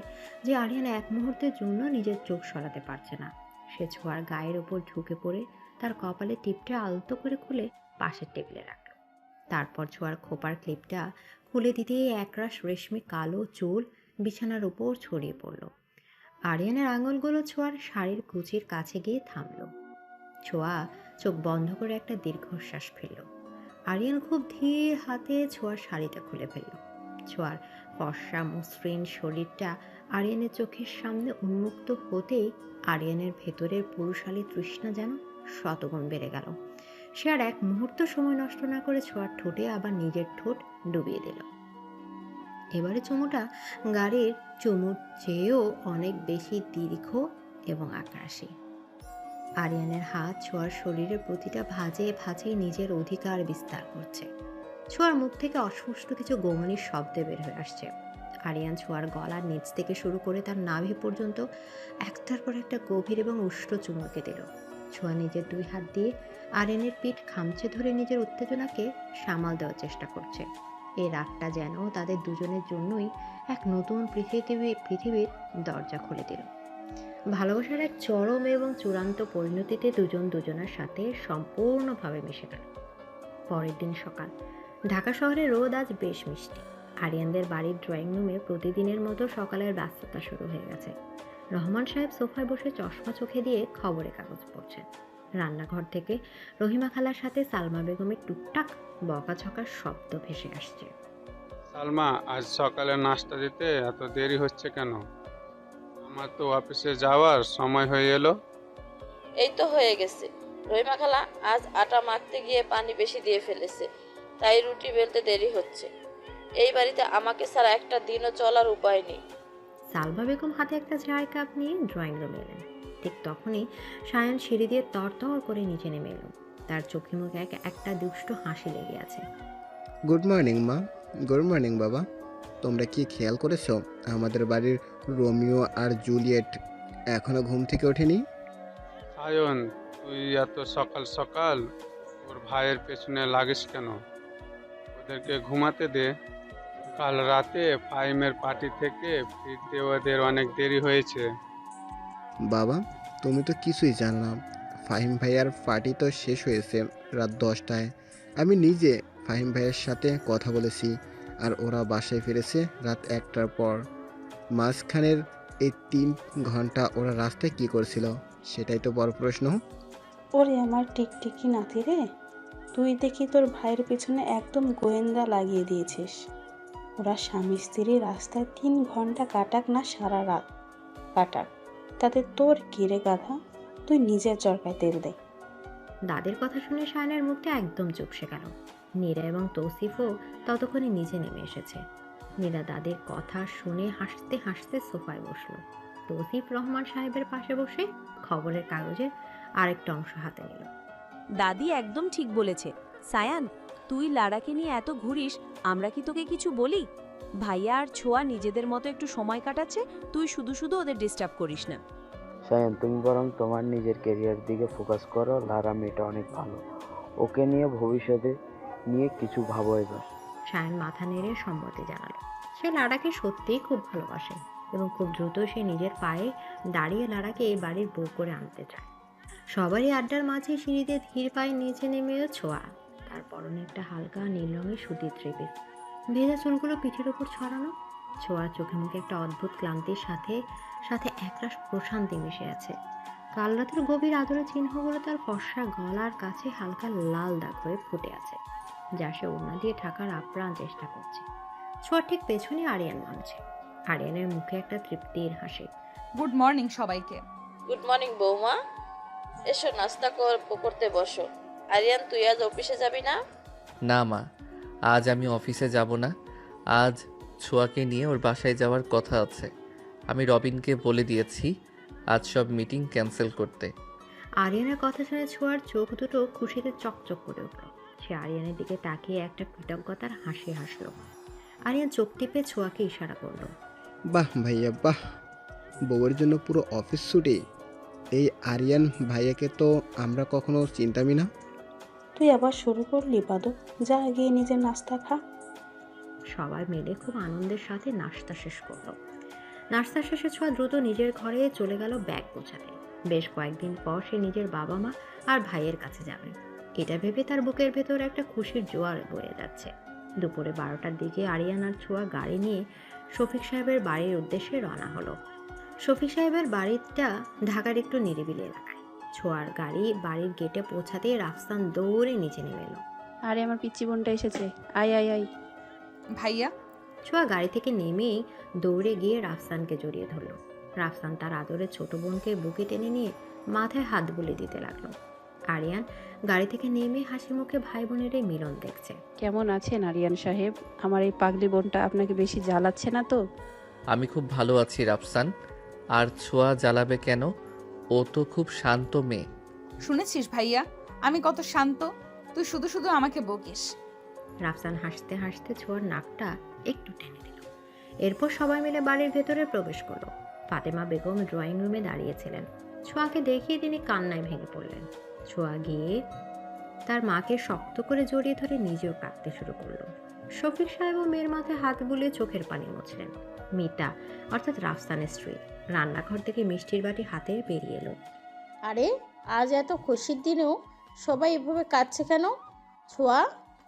যে আরিয়ান এক মুহূর্তের জন্য নিজের চোখ সরাতে পারছে না। সে ছোঁয়ার গায়ের ওপর ঝুঁকে পড়ে তার কপালে টিপটা আলতো করে খুলে পাশের টেবিলে রাখল। তারপর ছোঁয়ার খোপার ক্লিপটা খুলে দিতেই একরাশ রেশমি কালো চুল বিছানার উপর ছড়িয়ে পড়ল। আরিয়ানের আঙুলগুলো ছোঁয়ার শাড়ির কুচির কাছে গিয়ে থামল। ছোঁয়া চোখ বন্ধ করে একটা দীর্ঘশ্বাস ফেলল। আরিয়ান খুব ধীর হাতে ছোঁয়ার শাড়িটা খুলে ফেলল। ছোঁয়ার ফর্সা মসৃণ শরীরটা আরিয়ানের চোখের সামনে উন্মুক্ত হতেই আরিয়ানের ভেতরের পুরুষালী তৃষ্ণা যেন শতগুণ বেড়ে গেল। সে আর এক মুহূর্ত সময় নষ্ট না করে ছোঁয়ার ঠোঁটে আবার নিজের ঠোঁট ডুবিয়ে দিল। এবারে চুমুটা গাড়ির চুমুর চেয়েও অনেক বেশি দীর্ঘ এবং আকাশী। আরিয়ানের হাত ছোঁয়ার শরীরের প্রতিটা ভাঁজে ভাঁজে নিজের অধিকার বিস্তার করছে। ছোঁয়ার মুখ থেকে অস্পষ্ট কিছু গোমনির শব্দ বের হয়ে আসছে। আরিয়ান ছোঁয়ার গলার নিচ থেকে শুরু করে তার নাভি পর্যন্ত একটার পর একটা গভীর এবং উষ্ণ চুমুকে দিল। ছোঁয়া নিজের দুই হাত দিয়ে আরিয়ানের পিঠ খামচে ধরে নিজের উত্তেজনাকে সামাল দেওয়ার চেষ্টা করছে। এই রাতটা যেন তাদের দুজনের জন্যই এক নতুন পৃথিবীর দরজা খুলে দিল। ভালোবাসার এক চরম এবং চূড়ান্ত পরিণতিতে দুজন দুজনের সাথে সম্পূর্ণভাবে মিশে গেল। পরের দিন সকাল। ঢাকা শহরের রোদ আজ বেশ মিষ্টি। আরিয়ানদের বাড়ির ড্রয়িং রুমে প্রতিদিনের মতো সকালের ব্যস্ততা শুরু হয়ে গেছে। রহমান সাহেব সোফায় বসে চশমা চোখে দিয়ে খবরের কাগজ পড়ছেন। রান্নাঘর থেকে রহিমা খালার সাথে সালমা বেগমের টুকটাক বকাঝকার শব্দ ভেসে আসছে। সালমা, আজ সকালে নাস্তা দিতে এত দেরি হচ্ছে কেন? আমার তো অফিসে যাওয়ার সময় হয়ে এলো। এই তো হয়ে গেছে। রহিমা খালা আজ আটা মাখতে গিয়ে পানি বেশি দিয়ে ফেলেছে, তাই রুটি বেলতে দেরি হচ্ছে। এই বাড়িতে আমাকে ছাড়া একটা দিনও চলার উপায় নেই। সালমা বেগম হাতে একটা চায়ের কাপ নিয়ে ড্রয়িং রুমে এলেন। ঠিক তখনই সায়ান সিঁড়ি দিয়ে তরতর করে নিচে নেমে এলো। তার চোখে মুখে একটা দুষ্ট হাসি লেগে আছে। গুড মর্নিং মা। গুড মর্নিং বাবা। তোমরা কি খেয়াল করেছো আমাদের বাড়ির রোমিও আর জুলিয়েট এখনো ঘুম থেকে ওঠেনি? সায়ন, তুই এত সকাল সকাল ওর ভাইয়ের পেছনে লাগিস কেন? ওদেরকে ঘুমাতে দে। কাল রাতে ফাইমের পার্টি থেকে ফিরতে ওদের অনেক দেরি হয়েছে। বাবা, তুমি তো কিছুই জানো না। ফাহিম ভাইয়ার পার্টি তো শেষ হয়েছে রাত 10টায়। আমি নিজে ফাহিম ভাইয়ের সাথে কথা বলেছি, আর ওরা বাসায় ফিরেছে রাত 1টার পর। মাঝখানের এই 3 ঘন্টা ওরা রাস্তায় কি করছিল সেটাই তো বড় প্রশ্ন। ওরে আমার টিকটিকি নাতি রে, তুই দেখি তোর ভাইয়ের পেছনে একদম গোয়েন্দা লাগিয়ে দিয়েছিস। ওরা স্বামী স্ত্রী রাস্তায় 3 ঘন্টা কাটাক না সারা রাত কাটাক, তাতে তোর কি রে গাধা? তুই নিজের চরকায় তেল দে। দাদের কথা শুনে সায়নের মুখটা একদম চুপসে গেল। নীরা এবং তৌসিফও ততক্ষণে নিচে নেমে এসেছে। নীরা দাদের কথা শুনে হাসতে হাসতে সোফায় বসলো। তৌসিফ রহমান সাহেবের পাশে বসে খবরের কাগজের আরেকটা অংশ হাতে নিল। দাদি একদম ঠিক বলেছে। সায়ান, তুই লাড়াকে নিয়ে এত ঘুরিস, আমরা কি তোকে কিছু বলি? ভাইয়া আর ছোঁয়া নিজেদের মতো একটু সময় কাটাচ্ছে, তুই শুধু শুধু ওদের ডিস্টার্ব করিস না। সায়ন, তুমি বরং তোমার নিজের ক্যারিয়ার দিকে ফোকাস করো। লারা মেয়েটা অনেক ভালো, ওকে নিয়ে ভবিষ্যতে নিয়ে কিছু ভাবো এবার। সায়ন মাথা নেড়ে সম্মতি জানালো। সে লাড়াকে সত্যিই খুব ভালোবাসে এবং খুব দ্রুত সে নিজের পায়ে দাঁড়িয়ে লাড়াকে এই বাড়ির বউ করে আনতে চায়। সবারই আড্ডার মাঝে সিঁড়িতে ধীর পায়ে নিচে নেমে ছোঁয়া। তার পরনে একটা হালকা নীল রঙের সুতির ত্রিপিস, ভেজা চুলগুলো পিঠের উপর ছড়ানো। ছোঁয়ার চোখে মুখে একটা অদ্ভুত ক্লান্তির সাথে সাথে একরাশ প্রশান্তি মিশে আছে। কাল রাতের গভীর আদরের চিহ্নগুলো তার ফর্সা গলার কাছে হালকা লাল দাগ হয়ে ফুটে আছে, যা সে ওড়না দিয়ে ঢাকার আপ্রাণ চেষ্টা করছে। ছোঁয়ার ঠিক পেছনে আরিয়ান নামছে। আরিয়ানের মুখে একটা তৃপ্তির হাসি। গুড মর্নিং সবাইকে। গুড মর্নিং বৌমা, এসো নাস্তা করতে বসো। আরিয়ান, তুই আজ অফিসে যাবি না? না মা, আজ আমি অফিসে যাব না। আজ ছোঁয়াকে নিয়ে ওর বাসায় যাওয়ার কথা আছে। আমি রবিনকে বলে দিয়েছি আজ সব মিটিং ক্যান্সেল করতে। আরিয়ানের কথা শুনে ছোঁয়ার চোখ দুটো খুশিতে চকচক করে উঠল। সে আরিয়ানের দিকে তাকিয়ে একটা কৃতজ্ঞতার হাসি হাসলো। আরিয়ান চোখ টিপে ছোঁয়াকে ইশারা করলো। বাহ ভাইয়া বাহ, বউয়ের জন্য পুরো অফিস ছুটি। এই আরিয়ান ভাইয়াকে তো আমরা কখনো চিনতামই না। তুই আবার শুরু করলি বাদু, যা গিয়ে নিজের নাস্তা খা। সবাই মিলে খুব আনন্দের সাথে নাস্তা শেষ করলো। নাস্তা শেষে ছোঁয়া দ্রুত নিজের ঘরে চলে গেল ব্যাগ গোছাতে। বেশ কয়েকদিন পর সে নিজের বাবা মা আর ভাইয়ের কাছে যাবে, এটা ভেবে তার বুকের ভেতর একটা খুশির জোয়ার বয়ে যাচ্ছে। দুপুরে 12টার দিকে আরিয়ান আর ছোঁয়া গাড়ি নিয়ে শফিক সাহেবের বাড়ির উদ্দেশ্যে রওনা হলো। শফিক সাহেবের বাড়িটা ঢাকার একটু নিরিবিলি এলাকায়। ছোঁয়ার গাড়ি বাড়ির গেটে পৌঁছাতেই রাফসান দৌড়ে নিচে নেমে এলো। আরে আমার পিচ্চি বোনটা এসেছে, আয় আয় আয়। ভাইয়া। ছোঁয়া গাড়ি থেকে নেমেই দৌড়ে গিয়ে রাফসানকে জড়িয়ে ধরল। রাফসান তার আদরের ছোট বোনকে বুকে টেনে নিয়ে মাথায় হাত বুলিয়ে দিতে লাগলো। আরিয়ান গাড়ি থেকে নেমে হাসি মুখে ভাই বোনের এই মিলন দেখছে। কেমন আছেন আরিয়ান সাহেব? আমার এই পাগলি বোনটা আপনাকে বেশি জ্বালাচ্ছে না তো? আমি খুব ভালো আছি রাফসান। আর ছোঁয়া জ্বালাবে কেন? ও তো খুব শান্ত মেয়ে। শুনেছিস ভাইয়া আমি কত শান্ত, তুই শুধু শুধু আমাকে বকিস। রাফসান হাসতে হাসতে ছোঁয়ার নাকটা একটু টেনে দিল। এরপর সবাই মিলে বাড়ির ভেতরে প্রবেশ করলো। ফাতেমা বেগম ড্রয়িং রুমে দাঁড়িয়েছিলেন। ছোঁয়াকে দেখিয়ে তিনি কান্নায় ভেঙে পড়লেন। ছোঁয়া গিয়ে তার মাকে শক্ত করে জড়িয়ে ধরে নিজেও কাঁদতে শুরু করলো। শফিক সাহেবও মেয়ের মাথায় হাত বুলিয়ে চোখের পানি মুছলেন। মিতা অর্থাৎ রাফসানের স্ত্রী রান্নাঘর থেকে মিষ্টির বাটি হাতে বেরিয়ে এলো। আরে আজ এত খুশির দিনেও সবাই এভাবে কাঁদছে কেন? ছোঁয়া,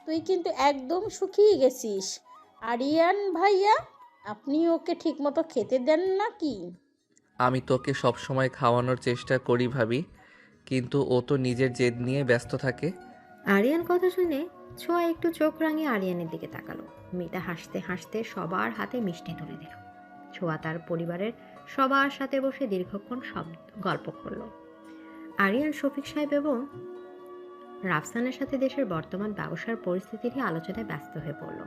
তুই কিন্তু একদম শুকিয়ে গেছিস। আরিয়ান ভাইয়া, আপনি ওকে ঠিকমতো খেতে দেন নাকি? আমি তোকে সব সময় খাওয়ানোর চেষ্টা করি ভাবি, কিন্তু ও তো নিজের জেদ নিয়ে ব্যস্ত থাকে। আরিয়ান কথা শুনে ছোঁয়া একটু চোখ রাঙিয়ে আরিয়ানের দিকে তাকালো। মিতা হাসতে হাসতে সবার হাতে মিষ্টি তুলে দিল। ছোঁয়া তার পরিবারের সবার সাথে বসে দীর্ঘক্ষণ সব গল্প করলো। আরিয়ান শফিক সাহেব এবং রাফসানের সাথে দেশের বর্তমান ব্যবসার পরিস্থিতি নিয়ে আলোচনায় ব্যস্ত হয়ে পড়ল।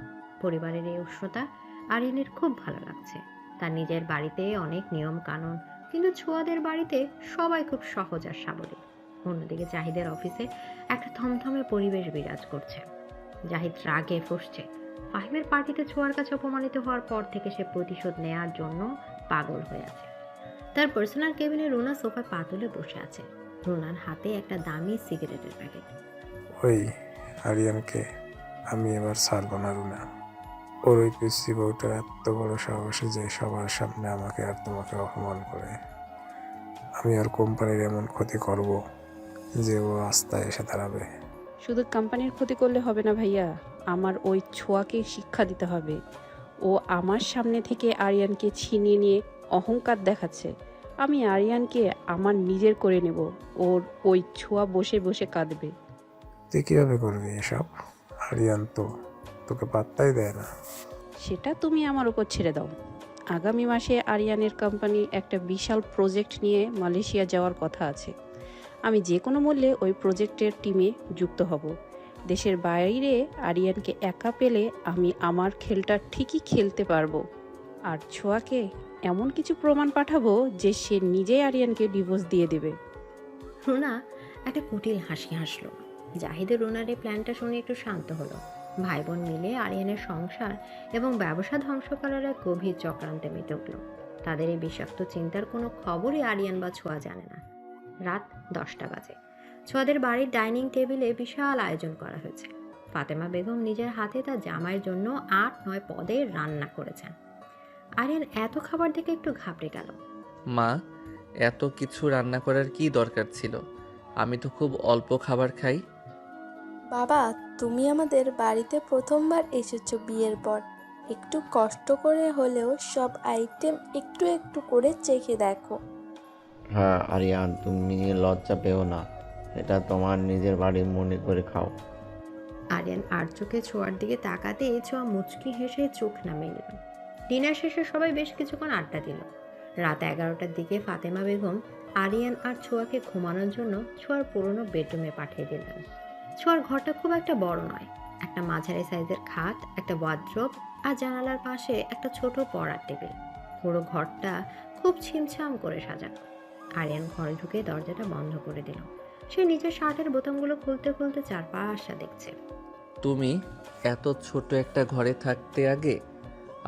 পরিবারের এই উষ্ণতা আরিয়ানের খুব ভালো লাগছে। তার নিজের বাড়িতে অনেক নিয়ম কানুন, কিন্তু ছোঁয়াদের বাড়িতে সবাই খুব সহজ আর সাবলীল। অন্যদিকে জাহিদের অফিসে একটা থমথমে পরিবেশ বিরাজ করছে। জাহিদ রাগে ফুঁসছে। ফাহিমের পার্টিতে ছোঁয়ার কাছে অপমানিত হওয়ার পর থেকে সে প্রতিশোধ নেয়ার জন্য পাগল হয়ে আছে। তার পার্সোনাল কেবিনে রুনা সোফায় পা তুলে বসে আছে। রুনার হাতে একটা দামি সিগারেটের প্যাকেট। ওই আরিয়ানকে আমি এবার ছাড়বো না রুনা। ওর ওই পিসি বউটার এত বড় সাহসে যে সবার সামনে আমাকে আর তোমাকে অপমান করে। আমি আর কোম্পানির এমন ক্ষতি করব যে ও রাস্তায় এসে দাঁড়াবে। শুধু কোম্পানির ক্ষতি করলে হবে না ভাইয়া, আমার ওই ছোঁয়াকে শিক্ষা দিতে হবে। ও আমার সামনে থেকে আরিয়ানকে ছিনিয়ে নিয়ে অহংকার দেখাচ্ছে। আমি আরিয়ানকে আমার নিজের করে নেব। ওর ওই ছোঁয়া বসে বসে কাঁদবে। তুই কীভাবে করবি এসব? আরিয়ান তো তোকে পাত্তাই দেয় না। সেটা তুমি আমার উপর ছেড়ে দাও। আগামী মাসে আরিয়ানের কোম্পানি একটা বিশাল প্রজেক্ট নিয়ে মালয়েশিয়া যাওয়ার কথা আছে। আমি যে কোনো মূল্যে ওই প্রজেক্টের টিমে যুক্ত হব। দেশের বাইরে আরিয়ানকে একা পেলে আমি আমার খেলটা ঠিকই খেলতে পারবো। আর ছোঁয়াকে এমন কিছু প্রমাণ পাঠাবো যে সে নিজেই আরিয়ানকে ডিভোর্স দিয়ে দেবে। রুনা একটা কুটিল হাসি হাসলো। জাহিদের রুনার এই প্ল্যানটা শুনে একটু শান্ত হলো। ভাই বোন মিলে আরিয়ানের সংসার এবং ব্যবসা ধ্বংস করার এক গভীর চক্রান্তে মেতে উঠল। তাদের এই বিষাক্ত চিন্তার কোনো খবরই আরিয়ান বা ছোঁয়া জানে না। রাত 10টা বাজে। ছোঁয়াদের বাড়ির ডাইনিং টেবিলে বিশাল আয়োজন করা হয়েছে। ফাতেমা বেগম নিজের হাতে তার জামাইয়ের জন্য 8-9 পদের রান্না করেছেন। আরিয়ান এত খাবার দেখে একটু ঘাবড়ে গেল। মা, এত কিছু রান্না করার কি দরকার ছিল? আমি তো খুব অল্প খাবার খাই। বাবা, তুমি আমাদের বাড়িতে প্রথমবার এসেছো বিয়ের পর। একটু কষ্ট করে হলেও সব আইটেম একটু একটু করে চেখে দেখো। হ্যাঁ আরিয়ান, তুমি লজ্জা পেও না, এটা তোমার নিজের বাড়ি মনে করে খাও। আরিয়ান আর চোখে ছোঁয়ার দিকে তাকাতে ছোঁয়া মুচকি হেসে চোখ নামিয়ে নিল। ডিনার শেষে সবাই বেশ কিছুক্ষণ আড্ডা দিল। রাত 11টার দিকে ফাতেমা বেগম আরিয়ান আর ছোঁয়াকে ঘুমানোর জন্য ছোঁয়ার পুরনো বেডরুমে পাঠিয়ে দিলেন। ছোঁয়ার ঘরটা খুব একটা বড় নয়। একটা মাঝারি সাইজের খাট, একটা ওয়ার্ড্রোব আর জানালার পাশে একটা ছোট পড়ার টেবিল। পুরো ঘরটা খুব ছিমছাম করে সাজানো। আরিয়ান ঘরে ঢুকে দরজাটা বন্ধ করে দিল। সে নিজের শার্টের বোতামগুলো খুলতে খুলতে চারপাশটা দেখছে। তুমি এত ছোট একটা ঘরে থাকতে আগে?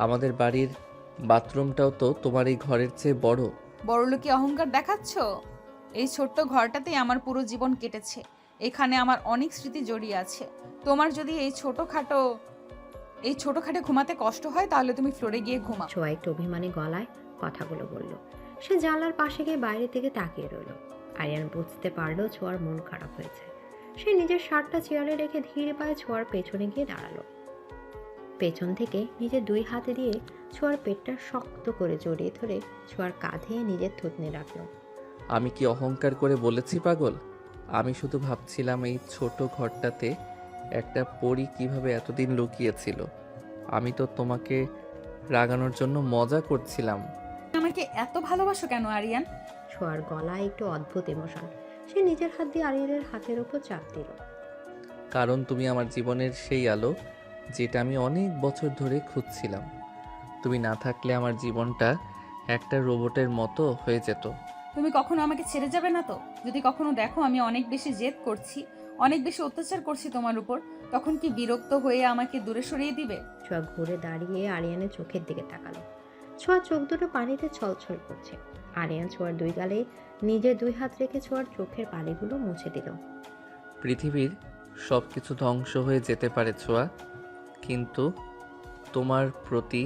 আমাদের বাড়ির বাথরুমটাও তো তোমার এই ঘরের চেয়ে বড়। বড়লোকি অহংকার দেখাচ্ছ? এই ছোট্ট ঘরটাতেই আমার পুরো জীবন কেটেছে। এখানে আমার অনেক স্মৃতি জড়িয়ে আছে। তোমার যদি এই ছোটখাটো এই ছোটখাটে ঘুমাতে কষ্ট হয় তাহলে তুমি ফ্লোরে গিয়ে ঘুমাও। ছোঁয়া একটু অভিমানী গলায় কথাগুলো বলল। সে জানলার পাশে গিয়ে বাইরের দিকে তাকিয়ে রইল। আরিয়ান বুঝতে পারলো ছোঁয়ার মন খারাপ হয়েছে। সে নিজের শার্টটা চেয়ারে রেখে ধীরে পায়ে ছোঁয়ার পেছনে গিয়ে দাঁড়ালো। পেছন থেকে নিজের 2 হাতে দিয়ে ছোঁয়ার পেটটা শক্ত করে জড়িয়ে ধরে ছোঁয়ার কাঁধে নিজের থুতনি রাখলো। আমি কি অহংকার করে বলেছি পাগল? আমি শুধু ভাবছিলাম এই ছোট ঘরটাতে একটা পরী কিভাবে এতদিন লুকিয়েছিল। আমি তো তোমাকে রাগানোর জন্য মজা করছিলাম। আমাকে এত ভালোবাসো কেন আরিয়ান? ছোঁয়ার গলায় একটু অদ্ভুত ইমোশন। সে নিজের হাত দিয়ে আরিয়ানের হাতের উপর চাপ দিল। কারণ তুমি আমার জীবনের সেই আলো যেটা আমি অনেক বছর ধরে খুঁজছিলাম। তুমি না থাকলে আমার জীবনটা একটা রোবটের মতো হয়ে যেত। তুমি কখনো আমাকে ছেড়ে যাবে না তো? যদি কখনো দেখো আমি অনেক বেশি জেদ করছি, অনেক বেশি অত্যাচার করছি তোমার উপর, তখন কি বিরক্ত হয়ে আমাকে দূরে সরিয়ে দিবে? ছোঁয়া ঘুরে দাঁড়িয়ে আরিয়ানের চোখের দিকে তাকালো। ছোঁয়ার চোখ দুটো পানিতে ছলছল করছে। আরিয়ান ছোঁয়ার 2 গালে নিজের 2 হাত রেখে ছোঁয়ার চোখের পানিগুলো মুছে দিল। পৃথিবীর সব কিছু ধ্বংস হয়ে যেতে পারে ছোঁয়া, কিন্তু তোমার প্রতি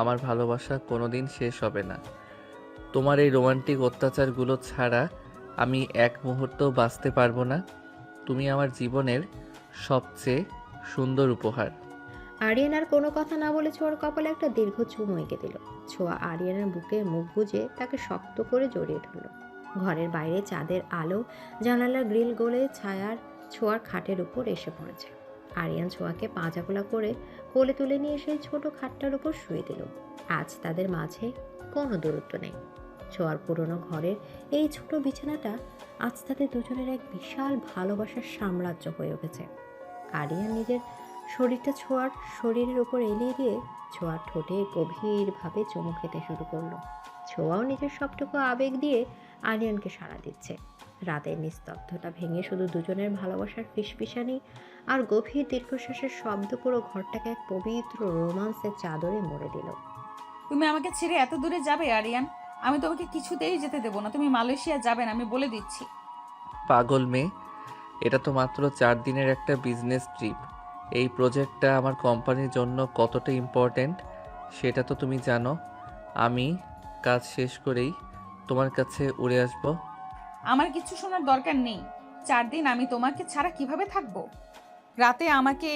আমার ভালোবাসা কোনোদিন শেষ হবে না। তোমার এই রোমান্টিক অত্যাচারগুলো ছাড়া আমি এক মুহূর্তও বাঁচতে পারবো না। তুমি আমার জীবনের সবচেয়ে সুন্দর উপহার। আরিয়ান আর কোনো কথা না বলে ছোঁয়ার কপালে একটা দীর্ঘ চুমু এঁকে দিল। ছোঁয়া আরিয়ানের বুকে মুখ গুজে তাকে শক্ত করে জড়িয়ে ধরল। ঘরের বাইরে চাঁদের আলো জানালার গ্রিল গলে ছায়ার ছোঁয়ার খাটের উপর এসে পড়েছে। আরিয়ান ছোঁয়াকে পাঁজাগোলা করে কোলে তুলে নিয়ে সেই ছোট খাটটার উপর শুয়ে দিল। আজ তাদের মাঝে কোনো দূরত্ব নেই। ছোঁয়ার পুরনো ঘরের এই ছোট বিছানাটা আজ তাদের দুজনের এক বিশাল ভালোবাসার সাম্রাজ্য হয়ে উঠেছে। আরিয়ান নিজের শরীরটা ছোঁয়ার শরীরের উপর এলিয়ে দিয়ে ছোঁয়ার ঠোঁটে গভীরভাবে চুমু খেতে শুরু করলো। ছোঁয়াও নিজের সবটুকু আবেগ দিয়ে আরিয়ানকে সাড়া দিচ্ছে। রাতের নিস্তব্ধতা ভেঙে শুধু দুজনের ভালোবাসার ফিসফিসানি আর গভীর দীর্ঘশ্বাসের শব্দ পুরো ঘরটাকে এক পবিত্র রোমান্সের চাদরে মুড়ে দিল। তুমি আমাকে ছেড়ে এত দূরে যাবে আরিয়ান? আমি তোমাকে কিছুতেই যেতে দেবো না। তুমি মালয়েশিয়া যাবে না, আমি বলে দিচ্ছি। পাগল মেয়ে, এটা তো মাত্র 4 দিনের একটা বিজনেস ট্রিপ। এই প্রজেক্টটা আমার কোম্পানির জন্য কতটা ইম্পর্ট্যান্ট সেটা তো তুমি জানো। আমি কাজ শেষ করেই তোমার কাছে উড়ে আসব। আমার কিছু শোনার দরকার নেই। 4 দিন আমি তোমাকে ছাড়া কিভাবে থাকবো? রাতে আমাকে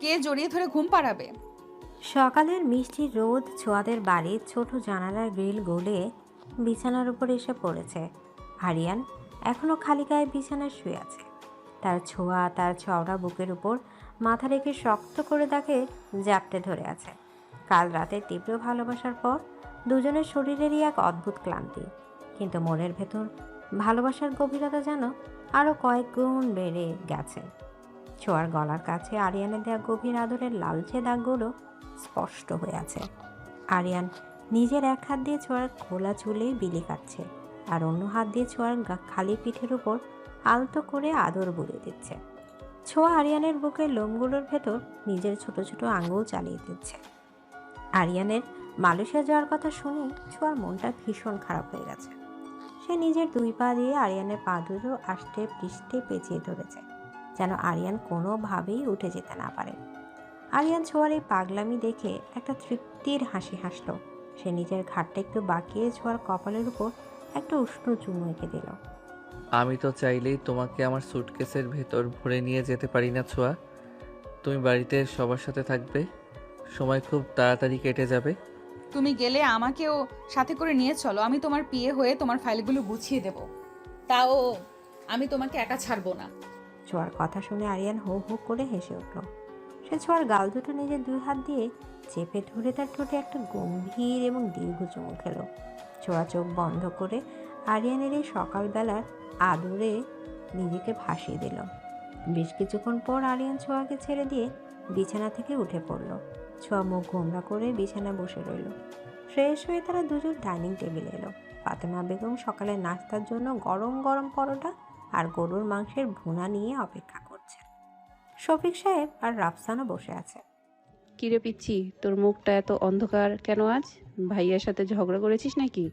কে জড়িয়ে ধরে ঘুম পাড়াবে? সকালের মিষ্টি রোদ ছোঁয়াদের বাড়ির ছোট জানালার গ্রিল গলে বিছানার উপর এসে পড়েছে। আরিয়ান এখনো খালি গায়ে বিছানায় শুয়ে আছে। তার ছোঁয়া তার চওড়া বুকের উপর মাথা রেখে শক্ত করে তাকে জাপটে ধরে আছে। কাল রাতে তীব্র ভালোবাসার পর দুজনের শরীরেরই এক অদ্ভুত ক্লান্তি, কিন্তু মনের ভেতর ভালোবাসার গভীরতা যেন আরও কয়েক গুণ বেড়ে গেছে। ছোঁয়ার গলার কাছে আরিয়ানের দেওয়া গভীর আদরের লালচে দাগগুলো স্পষ্ট হয়ে আছে। আরিয়ান নিজের এক হাত দিয়ে ছোঁয়ার খোলা চুলে বিলি কাটছে, আর অন্য হাত দিয়ে ছোঁয়ার খালি পিঠের উপর আলতো করে আদর বুলিয়ে দিচ্ছে। ছোঁয়া আরিয়ানের বুকের লোমগুলোর ভেতর নিজের ছোট ছোট আঙুল চালিয়ে দিচ্ছে। আরিয়ানের মালয়েশিয়া যাওয়ার কথা শুনে ছোঁয়ার মনটা ভীষণ খারাপ হয়ে গেছে। সে নিজের 2 পা দিয়ে আরিয়ানের পা দুটো আষ্টে পৃষ্ঠে পেঁচিয়ে ধরেছে, যেন আরিয়ান কোনোভাবেই উঠে যেতে না পারে। আরিয়ান ছোঁয়ার এই পাগলামি দেখে একটা তৃপ্তির হাসি হাসল। সে নিজের ঘাটটা একটু বাঁকিয়ে ছোঁয়ার কপালের উপর একটা উষ্ণ চুমু এঁকে দিল। আমি তো চাইলেই তোমাকে আমার সুটকেসের ভেতর ভরে নিয়ে যেতে পারি না ছোঁয়া। তুমি বাড়িতে সবার সাথে থাকবে, সময় খুব তাড়াতাড়ি কেটে যাবে। তুমি গেলে আমাকেও সাথে করে নিয়ে চলো। আমি তোমার পিএ হয়ে তোমার ফাইলগুলো গুছিয়ে দেব। তাও আমি তোমাকে একা ছাড়বো না। ছোঁয়ার কথা শুনে আরিয়ান হো হো করে হেসে উঠল। সে ছোঁয়ার গাল দুটো নিজের 2 হাত দিয়ে চেপে ধরে তার ঠোঁটে একটা গম্ভীর এবং দীর্ঘ চুমু খেল। ছোঁয়া চোখ বন্ধ করে আরিয়ানের এই সকালবেলার আদরে নিজেকে ভাসিয়ে দিল। বেশ কিছুক্ষণ পর আরিয়ান ছোঁয়াকে ছেড়ে দিয়ে বিছানা থেকে উঠে পড়ল। ছোঁয়া মুখ গোমড়া করে বিছানায় বসে রইল। ফ্রেশ হয়ে তারা দুজন ডাইনিং টেবিলে এলো। ফাতেমা বেগম সকালে নাস্তার জন্য গরম গরম পরোটা আর গরুর মাংসের ভুনা নিয়ে অপেক্ষা করছে। শফিক সাহেব আর রাফসানও বসে আছে। কিরে পিচ্ছি, তোর মুখটা এত অন্ধকার কেন আজ? ভাইয়ার সাথে ঝগড়া করেছিস নাকি?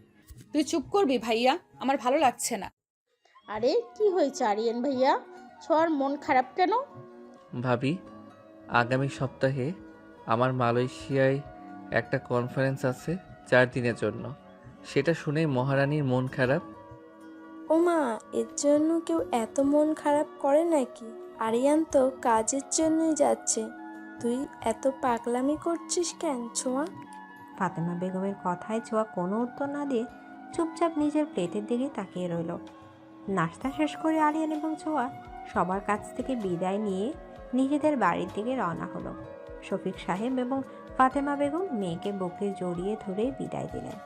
তুই চুপ করবি ভাইয়া, আমার ভালো লাগছে না। আরে কি হয়েছে আরিয়ান ভাইয়া? ছোঁয়ার মন খারাপ কেন? ভাবি, আগামী সপ্তাহে আমার মালয়েশিয়ায় একটা কনফারেন্স আছে 4 দিনের জন্য। সেটা শুনে মহারানীর মন খারাপ। ওমা, এর জন্য কেউ এত মন খারাপ করে নাকি? আরিয়ান তো কাজের জন্যই যাচ্ছে, তুই এত পাগলামি করছিস কেন ছোঁয়া? ফাতেমা বেগমের কথায় ছোঁয়া কোনো উত্তর না দিয়ে চুপচাপ নিজের প্লেটের দিকে তাকিয়ে রইল। নাস্তা শেষ করে আরিয়ান এবং ছোঁয়া সবার কাছ থেকে বিদায় নিয়ে নিজেদের বাড়ির দিকে রওনা হলো। শফিক সাহেব এবং ফাতেমা বেগম মেয়েকে বুকে জড়িয়ে ধরে বিদায় দিলেন।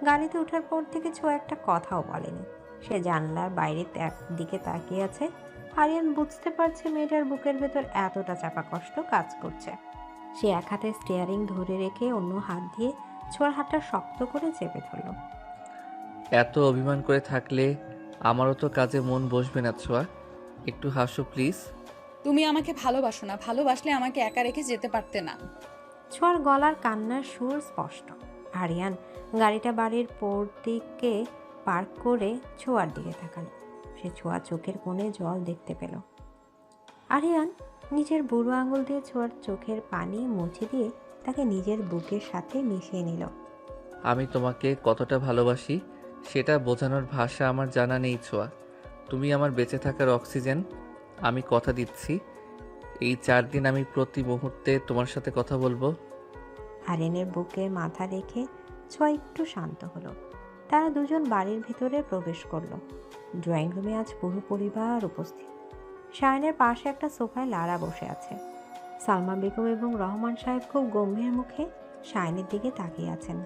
গাড়িতে ওঠার পর থেকে ছোঁয়া একটা কথাও বলেনি। সে জানলার বাইরে দিকে তাকিয়ে আছে। আরিয়ান বুঝতে পারছে মেয়েটার বুকের ভেতর এতটা চাপা কষ্ট কাজ করছে। সে এক হাতে স্টিয়ারিং ধরে রেখে অন্য হাত দিয়ে ছোঁয়ার হাতটা শক্ত করে চেপে ধরল। এত অভিমান করে থাকলে আমারও তো কাজে মন বসবে না ছোঁয়া, একটু হাসো প্লিজ। তুমি আমাকে ভালোবাসো না, ভালোবাসলে আমাকে একা রেখে যেতে পারতে না। ছোঁয়ার গলার কান্নার সুর স্পষ্ট। আরিয়ান গাড়িটা বাড়ির দিকে পার্ক করে ছোঁয়ার দিকে তাকালো। সে ছোঁয়া চোখের কোণে জল দেখতে পেল। আরিয়ান নিজের বুড়ো আঙুল দিয়ে ছোঁয়ার চোখের পানি মুছে দিয়ে তাকে নিজের বুকের সাথে মিশিয়ে নিল। আমি তোমাকে কতটা ভালোবাসি সেটা বোঝানোর ভাষা আমার জানা নেই ছোঁয়া। তুমি আমার বেঁচে থাকার অক্সিজেন। আমি কথা দিচ্ছি, এই 4 দিন আমি প্রতি মুহূর্তে তোমার সাথে কথা বলবো। আরিয়ানের বুকে মাথা রেখে ছোঁয়া একটু শান্ত হলো। তারা দুজন বাড়ির ভিতরে প্রবেশ করলো। ড্রয়িং রুমে আজ পুরো পরিবার উপস্থিত। শায়নের পাশে একটা সোফায় লারা বসে আছে। সালমা বেগম এবং রহমান সাহেব খুব গম্ভীর মুখে শায়নের দিকে তাকিয়ে আছেন।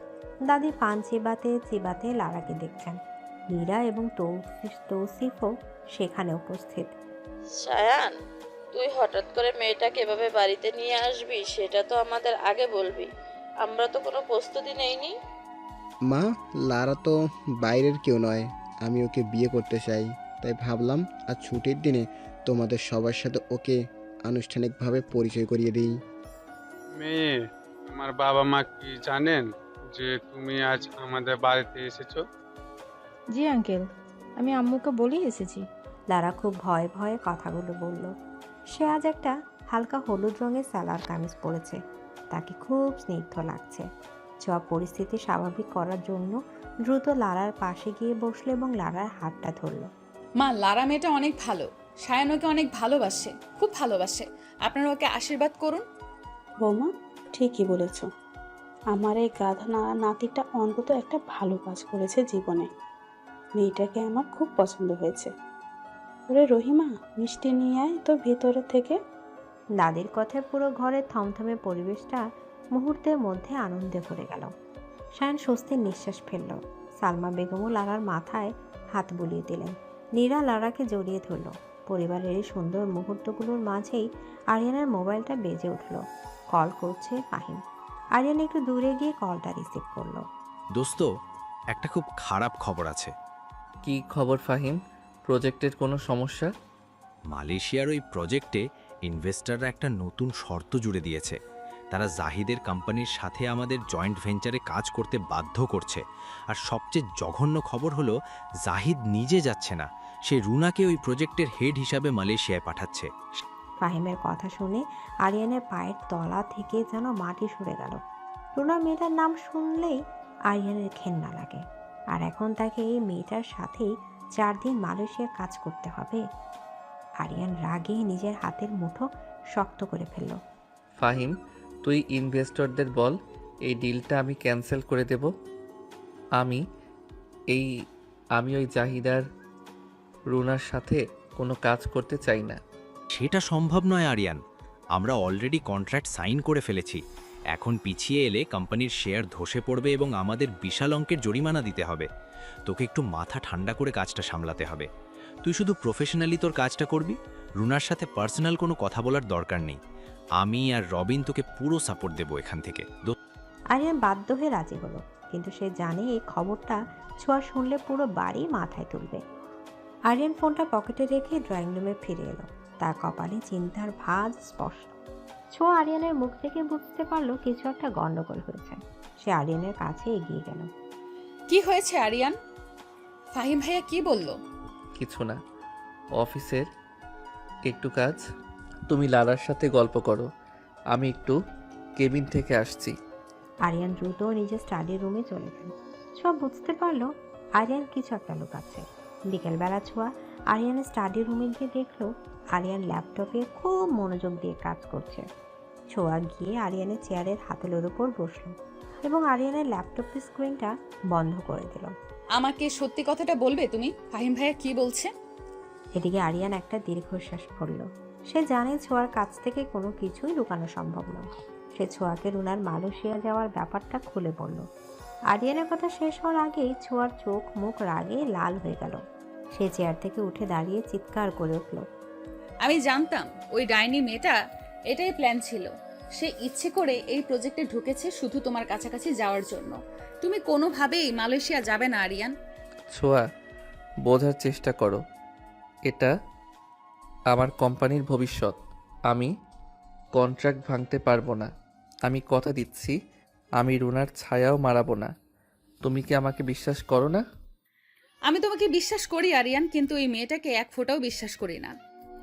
দাদি পান চিবাতে চিবাতে লারাকে দেখছেন। মীরা এবং তৌসিফও সেখানে উপস্থিত। সায়ান, তুই হঠাৎ করে মেয়েটাকে এভাবে বাড়িতে নিয়ে আসবি সেটা তো আমাদের আগে বলবি, আমরা তো কোনো প্রস্তুতি নেইনি। মা, লারা তো বাইরের কেউ নয়, আমি ওকে বিয়ে করতে চাই, তাই ভাবলাম আজ ছুটির দিনে তোমাদের সবার সাথে ওকে আনুষ্ঠানিকভাবে পরিচয় করিয়ে দিই। মেয়ে, তোমার বাবা মা কি জানেন যে তুমি আজ আমাদের বাড়িতে এসেছো? জি আঙ্কেল, আমি আম্মুকে বলেই এসেছি। লারা খুব ভয়ে ভয়ে কথাগুলো বলল। সে আজ একটা হালকা হলুদ রঙের সালোয়ার কামিজ পরেছে, তাকে খুব স্নিগ্ধ লাগছে। ছোঁয়া পরিস্থিতি স্বাভাবিক করার জন্য দ্রুত লারার পাশে গিয়ে বসলো এবং লারার হাতটা ধরল। মা, লারা মেয়েটা অনেক ভালো, সায়ান ওকে অনেক ভালোবাসে, খুব ভালোবাসে। আপনারা ওকে আশীর্বাদ করুন। বৌমা, ঠিকই বলেছ। আমার এই গাধা নাতিটা অন্তত একটা ভালো কাজ করেছে জীবনে। মেয়েটাকে আমার খুব পছন্দ হয়েছে। ওরে রহিমা, মিষ্টি নিয়ে আয় তো ভেতরে থেকে। দাদির কথায় পুরো ঘরের থমথমে পরিবেশটা মুহূর্তের মধ্যে আনন্দে ভরে গেল। শায়ন স্বস্তির নিঃশ্বাস ফেলল। সালমা বেগমও লারার মাথায় হাত বুলিয়ে দিলেন। নীরা লারাকে জড়িয়ে ধরল। পরিবারের এই সুন্দর মুহূর্তগুলোর মাঝেই আরিয়ানের মোবাইলটা বেজে উঠল। কল করছে ফাহিম। আরিয়ান একটু দূরে গিয়ে কলটা রিসিভ করলো। দোস্ত, একটা খুব খারাপ খবর আছে। কি খবর ফাহিম? প্রজেক্টের কোনো সমস্যা? মালয়েশিয়ার ওই প্রজেক্টে ইনভেস্টররা একটা নতুন শর্ত জুড়ে দিয়েছে। তারা জাহিদের কোম্পানির সাথে আমাদের জয়েন্ট ভেঞ্চারে কাজ করতে বাধ্য করছে। আর সবচেয়ে জঘন্য খবর হলো জাহিদ নিজে যাচ্ছে না, সে রুনাকে ওই প্রজেক্টের হেড হিসাবে মালয়েশিয়ায় পাঠাচ্ছে। ফাহিমের কথা শুনে আরিয়ানের পায়ের তলা থেকে যেন মাটি সরে গেল। রুনা মেয়েটার নাম শুনলেই আরিয়ানের ঘেন্না লাগে। আর এখন তাকে এই মেয়েটার সাথেই 4 দিন মালয়েশিয়ায় কাজ করতে হবে। আরিয়ান রাগে নিজের হাতের মুঠো শক্ত করে ফেলল। ফাহিম, তুই ইনভেস্টরদের বল এই ডিলটা আমি ক্যান্সেল করে দেব। আমি ওই জাহিদার রুনার সাথে কোনো কাজ করতে চাই না। সেটা সম্ভব নয় আরিয়ান, আমরা অলরেডি কন্ট্রাক্ট সাইন করে ফেলেছি। এখন পিছিয়ে এলে কোম্পানির শেয়ার ধসে পড়বে এবং আমাদের বিশাল অঙ্কের জরিমানা দিতে হবে। তোকে একটু মাথা ঠান্ডা করে কাজটা সামলাতে হবে। তুই শুধু প্রফেশনালি তোর কাজটা করবি, রুনার সাথে পার্সোনাল কোনো কথা বলার দরকার নেই। আমি আর রবিন তোকে পুরো সাপোর্ট দেবো এখান থেকে। আরিয়ান বাধ্য হয়ে রাজি হলো, কিন্তু সে জানে এই খবরটা ছোঁয়া শুনলে পুরো বাড়ি মাথায় তুলবে। আরিয়ান ফোনটা পকেটে রেখে ড্রয়িং রুমে ফিরে এলো। তার কপালে চিন্তার ভাঁজ স্পষ্ট। ছোঁয়া আরিয়ানের মুখ থেকে বুঝতে পারলো কিছু একটা গন্ডগোল হয়েছে। সে আরিয়ানের কাছে এগিয়ে গেল। কি হয়েছে আরিয়ান? ফাহিম ভাইয়া কি বলল? কিছু না, অফিসের একটু কাজ। তুমি লারার সাথে গল্প করো, আমি একটু কেবিন থেকে আসছি। আরিয়ান দ্রুত নিজের স্টাডি রুমে চলে গেল। ছোঁয়া বুঝতে পারলো আরিয়ান কিছু একটা লুকাচ্ছে। বিকেলবেলা ছোঁয়া আরিয়ানের স্টাডি রুমে গিয়ে দেখলো আরিয়ান ল্যাপটপে খুব মনোযোগ দিয়ে কাজ করছে। ছোঁয়া গিয়ে আরিয়ানের চেয়ারের হাতলের উপর বসলো এবং আরিয়ানের ল্যাপটপের স্ক্রিনটা বন্ধ করে দিল। আমাকে সত্যি কথাটা বলবে তুমি? ফাহিম ভাইয়া কি বলছে? এদিকে আরিয়ান একটা দীর্ঘশ্বাস পড়ল। সে জানে ছোঁয়ার কাছ থেকে কোনো কিছুই লুকানো সম্ভব নয়। সে ছোঁয়াকে রুনার মালয়েশিয়া যাওয়ার ব্যাপারটা খুলে বলল। আরিয়ানের কথা শেষ হওয়ার আগেই ছোঁয়ার চোখ মুখ রাগে লাল হয়ে গেল। সে চেয়ার থেকে উঠে দাঁড়িয়ে চিৎকার করে উঠল, আমি জানতাম ওই ডাইনি মেয়েটা এটাই প্ল্যান ছিল। সে ইচ্ছে করে এই প্রজেক্টে ঢুকেছে শুধু তোমার কাছাকাছি যাওয়ার জন্য। তুমি কোনোভাবেই মালয়েশিয়া যাবে না আরিয়ান। ছোঁয়া, বোঝার চেষ্টা করো, এটা আমার কোম্পানির ভবিষ্যৎ। আমি কন্ট্রাক্ট ভাঙতে পারবো না। আমি কথা দিচ্ছি আমি রুনার ছায়াও মারাবো না। তুমি কি আমাকে বিশ্বাস করো না? আমি তোমাকে বিশ্বাস করি আরিয়ান, কিন্তু এই মেয়েটাকে এক ফোঁটাও বিশ্বাস করি না।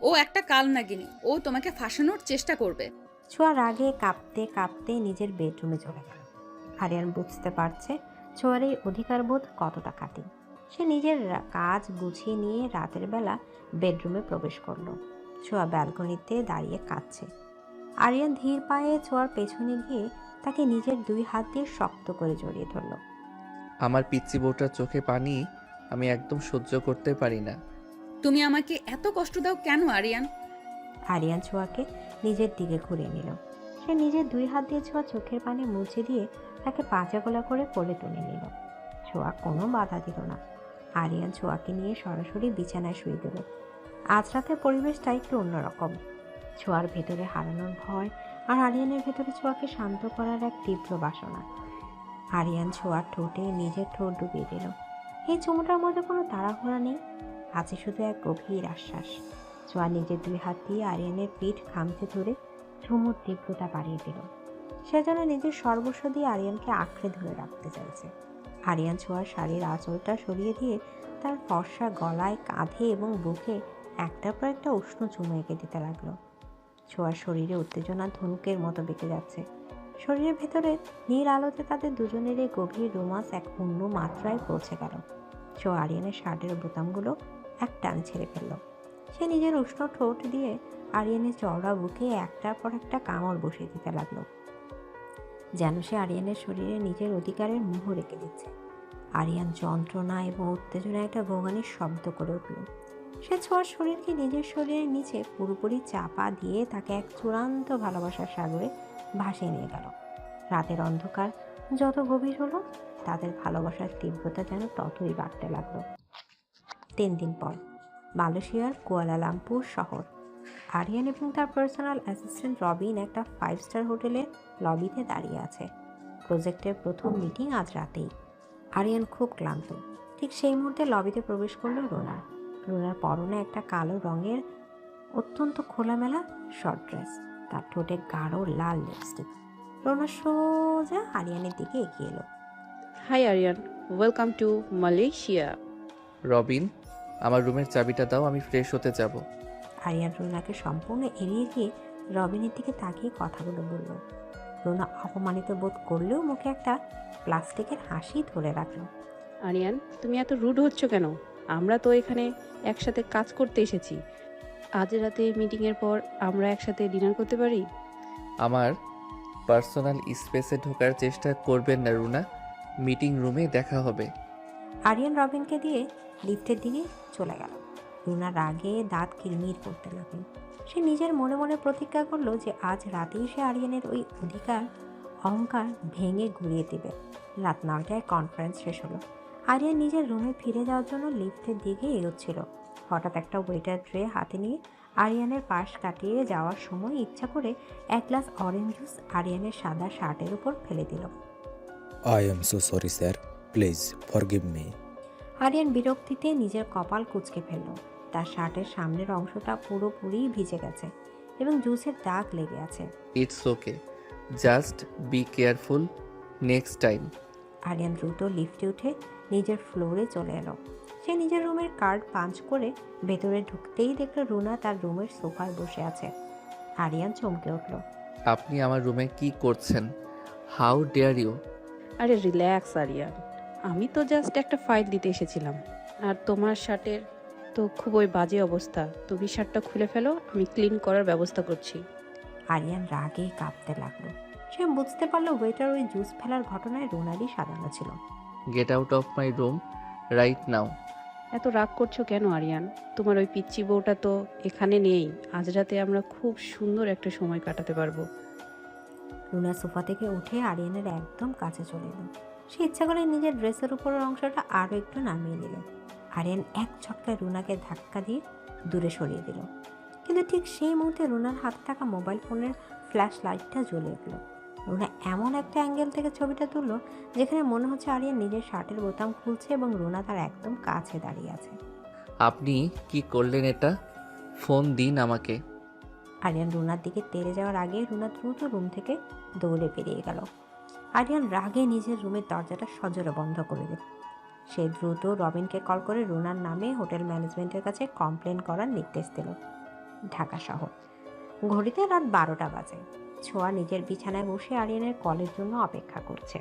ও একটা কালনাগিনী, ও তোমাকে ফাঁসানোর চেষ্টা করবে। ছোঁয়া রাগে কাঁপতে কাঁপতে নিজের বেডরুমে চলে গেল। আরিয়ান বুঝতে পারছে ছোঁয়ার এই অধিকারবোধ কতটা খাঁটি। সে নিজের কাজ গুছিয়ে নিয়ে রাতের বেলা বেডরুমে প্রবেশ করলো। ছোঁয়া ব্যালকনিতে দাঁড়িয়ে কাঁদছে। আরিয়ান ধীর পায়ে ছোঁয়ার পেছনে গিয়ে তাকে নিজের 2 হাত দিয়ে শক্ত করে জড়িয়ে ধরল। আমার পিচ্চি বউটার চোখে পানি আমি একদম সহ্য করতে পারি না। তুমি আমাকে এত কষ্ট দাও কেন আরিয়ান? আরিয়ান ছোঁয়াকে নিজের দিকে ঘুরিয়ে নিল। সে নিজের 2 হাত দিয়ে ছোঁয়া চোখের পানি মুছে দিয়ে তাকে পাঁচা গলা করে কোলে তুলে নিল। ছোঁয়া কোনো বাধা দিল না। আরিয়ান ছোঁয়াকে নিয়ে সরাসরি বিছানায় শুয়ে দিল। আজ রাতের পরিবেশটা একটু অন্যরকম। ছোঁয়ার ভেতরে হারানোর ভয় আর আরিয়ানের ভেতরে ছোঁয়াকে শান্ত করার এক তীব্র বাসনা। আরিয়ান ছোঁয়ার ঠোঁটে নিজের ঠোঁট ডুবিয়ে দিল। এই চুমুটার মধ্যে কোনো তাড়াহুড়া নেই, আছে শুধু এক গভীর আশ্বাস। ছোঁয়া নিজের 2 হাত দিয়ে আরিয়ানের পিঠ খামচে ধরে ঝুমুর তীব্রতা বাড়িয়ে দিল। সে যেন নিজের সর্বস্ব দিয়ে আরিয়ানকে আঁকড়ে ধরে রাখতে চাইছে। আরিয়ান ছোঁয়ার শাড়ির আঁচলটা সরিয়ে দিয়ে তার ফর্সা গলায়, কাঁধে এবং বুকে একটার পর একটা উষ্ণ চুমু এঁকে দিতে লাগলো। ছোঁয়ার শরীরে উত্তেজনা ধনুকের মতো বেঁকে যাচ্ছে। শরীরের ভেতরে নীল আলোতে তাদের দুজনের এই গভীর রোমান্স এক অন্য মাত্রায় পৌঁছে গেল। ছোঁয়া আরিয়ানের শার্টের বোতামগুলো এক টান ছেড়ে ফেলল। সে নিজের উষ্ণ ঠোঁট দিয়ে আরিয়ানের চওড়া বুকে একটার পর একটা কামড় বসিয়ে দিতে লাগলো, যেন সে আরিয়ানের শরীরে নিজের অধিকারের মোহ রেখে দিচ্ছে। আরিয়ান যন্ত্রণা এবং উত্তেজনা একটা ভোগানির শব্দ করে উঠল। সে ছোঁয়ার শরীরকে নিজের শরীরের নিচে পুরোপুরি চাপা দিয়ে তাকে এক চূড়ান্ত ভালোবাসার সাগরে ভাসিয়ে নিয়ে গেল। রাতের অন্ধকার যত গভীর হলো তাদের ভালোবাসার তীব্রতা যেন ততই বাড়তে লাগলো। 3 দিন পর মালয়েশিয়ার কুয়ালালামপুর শহর। আরিয়ান এবং তার পার্সোনাল অ্যাসিস্ট্যান্ট রবিন একটা 5 স্টার হোটেলের লবিতে দাঁড়িয়ে আছে। প্রজেক্টের প্রথম মিটিং আজ রাতেই। আরিয়ান খুব ক্লান্ত। ঠিক সেই মুহূর্তে লবিতে প্রবেশ করলো রুনা। রুনার পরনে একটা কালো রঙের অত্যন্ত খোলামেলা শর্ট ড্রেস, তার ঠোঁটে গাঢ় লাল লিপস্টিক। রুনা সোজা আরিয়ানের দিকে এগিয়ে এলো। Hi Aryan, welcome to Malaysia. Robin, আমার রুমের চাবিটা দাও, আমি ফ্রেশ হতে যাব। আরিয়ান রুনাকে সম্পূর্ণ এড়িয়ে গিয়ে রবিনের দিকে তাকিয়ে কথাগুলো বলল। রুনা অপমানিত বোধ করলেও মুখে একটা প্লাস্টিকের হাসি ধরে রাখল। আরিয়ান, তুমি এত রুড হচ্ছ কেন? আমরা তো এখানে একসাথে কাজ করতে এসেছি। আজ রাতে মিটিংয়ের পর আমরা একসাথে ডিনার করতে পারি? আমার পার্সোনাল স্পেসে ঢোকার চেষ্টা করবেন না রুনা, মিটিং রুমে দেখা হবে। আরিয়ান রবিনকে দিয়ে লিফটের দিকে চলে গেল। রুনা রাগে দাঁত কিরমির করতে লাগলো। সে নিজের মনে মনে প্রতিজ্ঞা করলো যে আজ রাতেই সে আরিয়ানের ওই অধিকার অহংকার ভেঙে ঘুরিয়ে দেবে। রাত 9টায় কনফারেন্স শেষ হলো। আরিয়ান নিজের রুমে ফিরে যাওয়ার জন্য লিফটের দিকে এগোচ্ছিল। হঠাৎ একটা ওয়েটার ট্রে হাতে নিয়ে আরিয়ানের পাশ কাটিয়ে যাওয়ার সময় ইচ্ছা করে এক গ্লাস অরেঞ্জ জুস আরিয়ানের সাদা শার্টের উপর ফেলে দিল। I am so sorry, sir. Please forgive me. Aryan বিরক্তিতে নিজের কপাল কুঁচকে ফেলল। তার শার্টের সামনের অংশটা পুরোপুরি ভিজে গেছে এবং জুসের দাগ লেগে আছে। It's okay, just be careful next time. Aryan দ্রুত লিফটে উঠে নিজের ফ্লোরে চলে এলো। সে নিজের রুমের কার্ড পাঞ্চ করে ভেতরে ঢুকতেই দেখল রুনা তার রুমের সোফায় বসে আছে। আরিয়ান চমকে উঠল। আপনি আমার রুমে কি করছেন? How dare you? আরে রিল্যাক্স আরিয়ান, আমি তো জাস্ট একটা ফাইল দিতে এসেছিলাম। আর তোমার শার্টের তো খুবই বাজে অবস্থা, তুমি শার্টটা খুলে ফেলো, আমি ক্লিন করার ব্যবস্থা করছি। আরিয়ান রাগে কাঁপতে লাগলো। সে বুঝতে পারলো ওয়েটার ওই জুস ফেলার ঘটনায় রুনারই সাজানো ছিল। Get out of my room right now. এত রাগ করছো কেন আরিয়ান? তোমার ওই পিচ্চি বউটা তো এখানে নেই। আজ রাতে আমরা খুব সুন্দর একটা সময় কাটাতে পারবো। রুনা সোফা থেকে উঠে আরিয়ানের একদম কাছে চলে এলো। সে ইচ্ছা করে নিজের ড্রেসের উপরের অংশটা আরও একটু নামিয়ে দিল। আরিয়ান এক ছটকায় রুনাকে ধাক্কা দিয়ে দূরে সরিয়ে দিল। কিন্তু ঠিক সেই মুহূর্তে রুনার হাতে থাকা মোবাইল ফোনের ফ্ল্যাশ লাইটটা জ্বলে উঠল। রুনা এমন একটা অ্যাঙ্গেল থেকে ছবিটা তুললো যেখানে মনে হচ্ছে আরিয়ান নিজের শার্টের বোতাম খুলছে এবং রুনা তার একদম কাছে দাঁড়িয়ে আছে। আপনি কি করলেন এটা? ফোন দিন আমাকে। আরিয়ান রুনার দিকে তেড়ে যাওয়ার আগে রুনা দ্রুত রুম থেকে দৌড়ে বেরিয়ে গেল। আরিয়ান রাগে নিজের রুমের দরজাটা সজোরে বন্ধ করে দিল। সে দ্রুত রবিনকে কল করে রুনার নামে হোটেল ম্যানেজমেন্টের কাছে কমপ্লেন করার নির্দেশ দিল। ঢাকা শহর, ঘড়িতে রাত 12টা বাজে। ছোঁয়া নিজের বিছানায় বসে আরিয়ানের কলের জন্য অপেক্ষা করছে।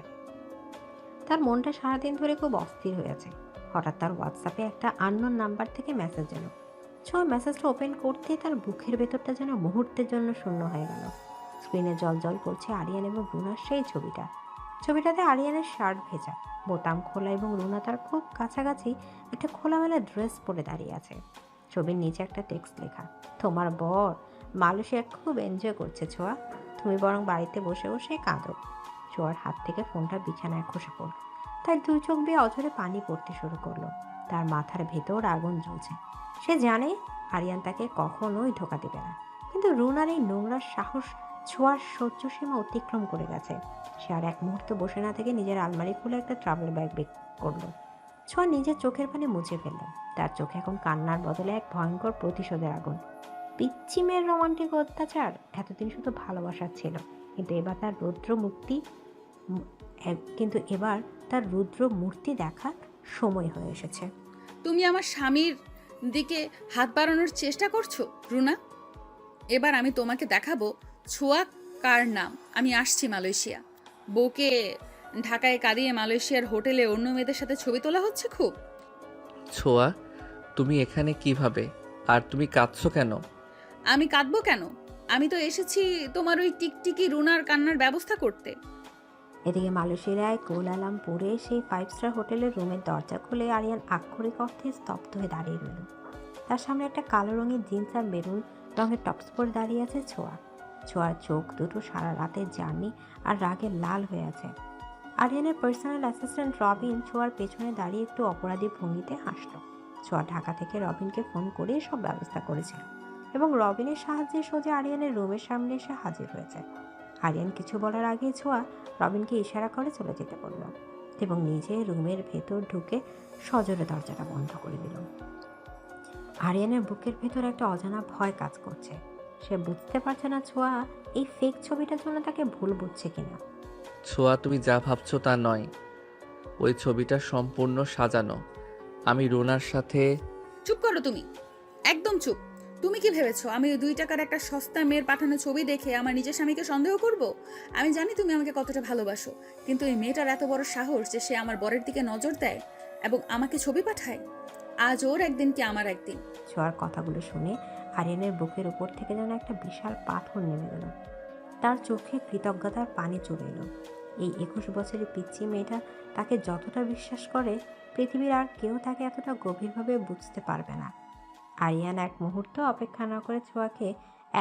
তার মনটা সারাদিন ধরে খুব অস্থির হয়েছে। হঠাৎ তার হোয়াটসঅ্যাপে একটা আননোন নাম্বার থেকে মেসেজ এলো। ছোঁয়া মেসেজটা ওপেন করতেই তার বুকের ভেতরটা যেন মুহূর্তের জন্য শূন্য হয়ে গেল। স্ক্রিনে জল জল করছে আরিয়ান এবং রুনার সেই ছবিটাতে আরিয়ানের শার্ট ভেজা, বোতাম খোলা এবং রুনা তার খুব কাছাকাছি একটা খোলামেলা ড্রেস পরে দাঁড়িয়ে আছে। ছবির নিচে একটা টেক্সট লেখা, তোমার বর মালয়েশিয়া খুব এনজয় করছে ছোঁয়া, তুমি বরং বাড়িতে বসে বসে কাঁদো। ছোঁয়ার হাত থেকে ফোনটা বিছানায় খসে পড়ল। তার দুই চোখ দিয়ে অঝরে পানি পড়তে শুরু করলো। তার মাথার ভেতর আগুন জ্বলছে। সে জানে আরিয়ান তাকে কখনোই ধোকা দেবে না, কিন্তু রুনার এই নোংরার সাহস ছোঁয়ার সহ্য সীমা অতিক্রম করে গেছে। সে আর এক মুহূর্ত বসে না থেকে নিজের আলমারি খুলে একটা ট্রাভেল ব্যাগ বের করলো। ছোঁয়া নিজের চোখের পানি মুছে ফেলল। তার চোখে এখন কান্নার বদলে এক ভয়ঙ্কর প্রতিশোধের আগুন। পিচ্চি মেয়ের রোমান্টিক অত্যাচার এতদিন শুধু ভালোবাসার ছিল, কিন্তু এবার তার রুদ্র মূর্তি দেখার সময় হয়ে এসেছে। তুমি আমার স্বামীর দিকে হাত বাড়ানোর চেষ্টা করছো রুনা। এবার আমি তোমাকে দেখাবো ছোঁয়া কার নাম। আমি আসছি মালয়েশিয়া। বউকে ঢাকায় কাঁদিয়ে মালয়েশিয়ার হোটেলে অন্য মেয়েদের সাথে ছবি তোলা হচ্ছে খুব। ছোঁয়া, তুমি এখানে কিভাবে? আর তুমি কাঁদছো কেন? আমি কাঁদবো কেন? আমি তো এসেছি তোমার ওই টিকটিকি রুনার কান্নার ব্যবস্থা করতে। এদিকে মালয়েশিয়ায় কুয়ালালামপুরে সেই 5 স্টার হোটেলের রুমের দরজা খুলে আরিয়ান আক্ষরিক অর্থে স্তব্ধ হয়ে দাঁড়িয়ে রইল। তার সামনে একটা কালো রঙের জিন্স আর মেরুন রঙের টপস পরে দাঁড়িয়ে আছে ছোঁয়ার চোখ দুটো সারা রাতের জার্নি আর রাগে লাল হয়ে আছে। আরিয়ানের পার্সোনাল অ্যাসিস্ট্যান্ট রবিন ছোঁয়ার পেছনে দাঁড়িয়ে একটু অপরাধী ভঙ্গিতে হাসলো। ছোঁয়া ঢাকা থেকে রবিনকে ফোন করে সব ব্যবস্থা করেছিল এবং রবিনের সাহায্যে সোজা আরিয়ানের রুমের সামনে এসে হাজির হয়েছে। আরিয়ান কিছু বলার আগে ছোঁয়া রবিনকে ইশারা করে চলে যেতে বলল এবং নিজে রুমের ভেতর ঢুকে সজোরে দরজাটা বন্ধ করে দিল। আরিয়ানের বুকের ভেতর একটা অজানা ভয় কাজ করছে। সে বুঝতে পারছে না ছোঁয়া এই ফেক ছবিটার জন্য তাকে ভুল বুঝছে কিনা। ছোঁয়া, তুমি যা ভাবছো তা নয়। ওই ছবিটা সম্পূর্ণ সাজানো। আমি রুনার সাথে। চুপ করো তুমি, একদম চুপ। তুমি কি ভেবেছো আমি ওই 2 টাকার একটা সস্তা মেয়ের পাঠানো ছবি দেখে আমার নিজের স্বামীকে সন্দেহ করব? আমি জানি তুমি আমাকে কতটা ভালোবাসো, কিন্তু এই মেয়েটার এত বড় সাহস যে সে আমার বরের দিকে নজর দেয় এবং আমাকে ছবি পাঠায়। আজ ওর একদিন কি আমার একদিন। ছোঁয়ার কথাগুলো শুনে আরিয়ানের বুকের উপর থেকে যেন একটা বিশাল পাথর নেমে গেল। তার চোখে কৃতজ্ঞতার পানি চলে এলো। এই 21 বছরের পিচ্চি মেয়েটা তাকে যতটা বিশ্বাস করে পৃথিবীর আর কেউ তাকে এতটা গভীরভাবে বুঝতে পারবে না। আরিয়ান এক মুহূর্ত অপেক্ষা না করে ছোঁয়াকে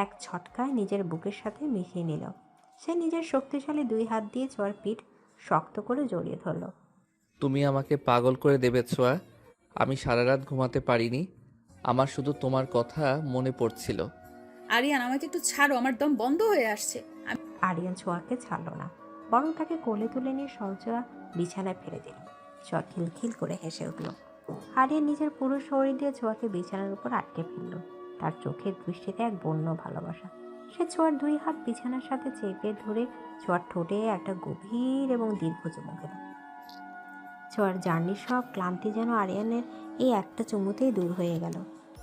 এক ছটকায় নিজের বুকের সাথে মিশিয়ে নিল। সে নিজের শক্তিশালী 2 হাত দিয়ে ছোঁয়ার পিঠ শক্ত করে জড়িয়ে ধরল। তুমি আমাকে পাগল করে দেবে ছোঁয়া। আমি সারা রাত ঘুমাতে পারিনি। আমার শুধু তোমার কথা মনে পড়ছিল। আরিয়ান, আমাকে একটু ছাড়ো, আমার দম বন্ধ হয়ে আসছে। আরিয়ান ছোঁয়াকে ছাড়ল না, বরং তাকে কোলে তুলে নিয়ে সহজা বিছানায় ফেলে দিল। ছোঁয়া খিলখিল করে হেসে উঠল। আরিয়ান নিজের পুরো শরীর দিয়ে ছোঁয়াকে বিছানার উপর আটকে ফেলল। তার চোখের দৃষ্টিতে এক বন্য ভালোবাসা। সে ছোঁয়ার 2 হাত বিছানার সাথে চেপে ধরে ছোঁয়ার ঠোঁটে একটা গভীর এবং দীর্ঘ চুমু খেল। ছোঁয়ার জার্নির সব ক্লান্তি যেন আরিয়ানের এই একটা চুমুতেই দূর হয়ে গেল।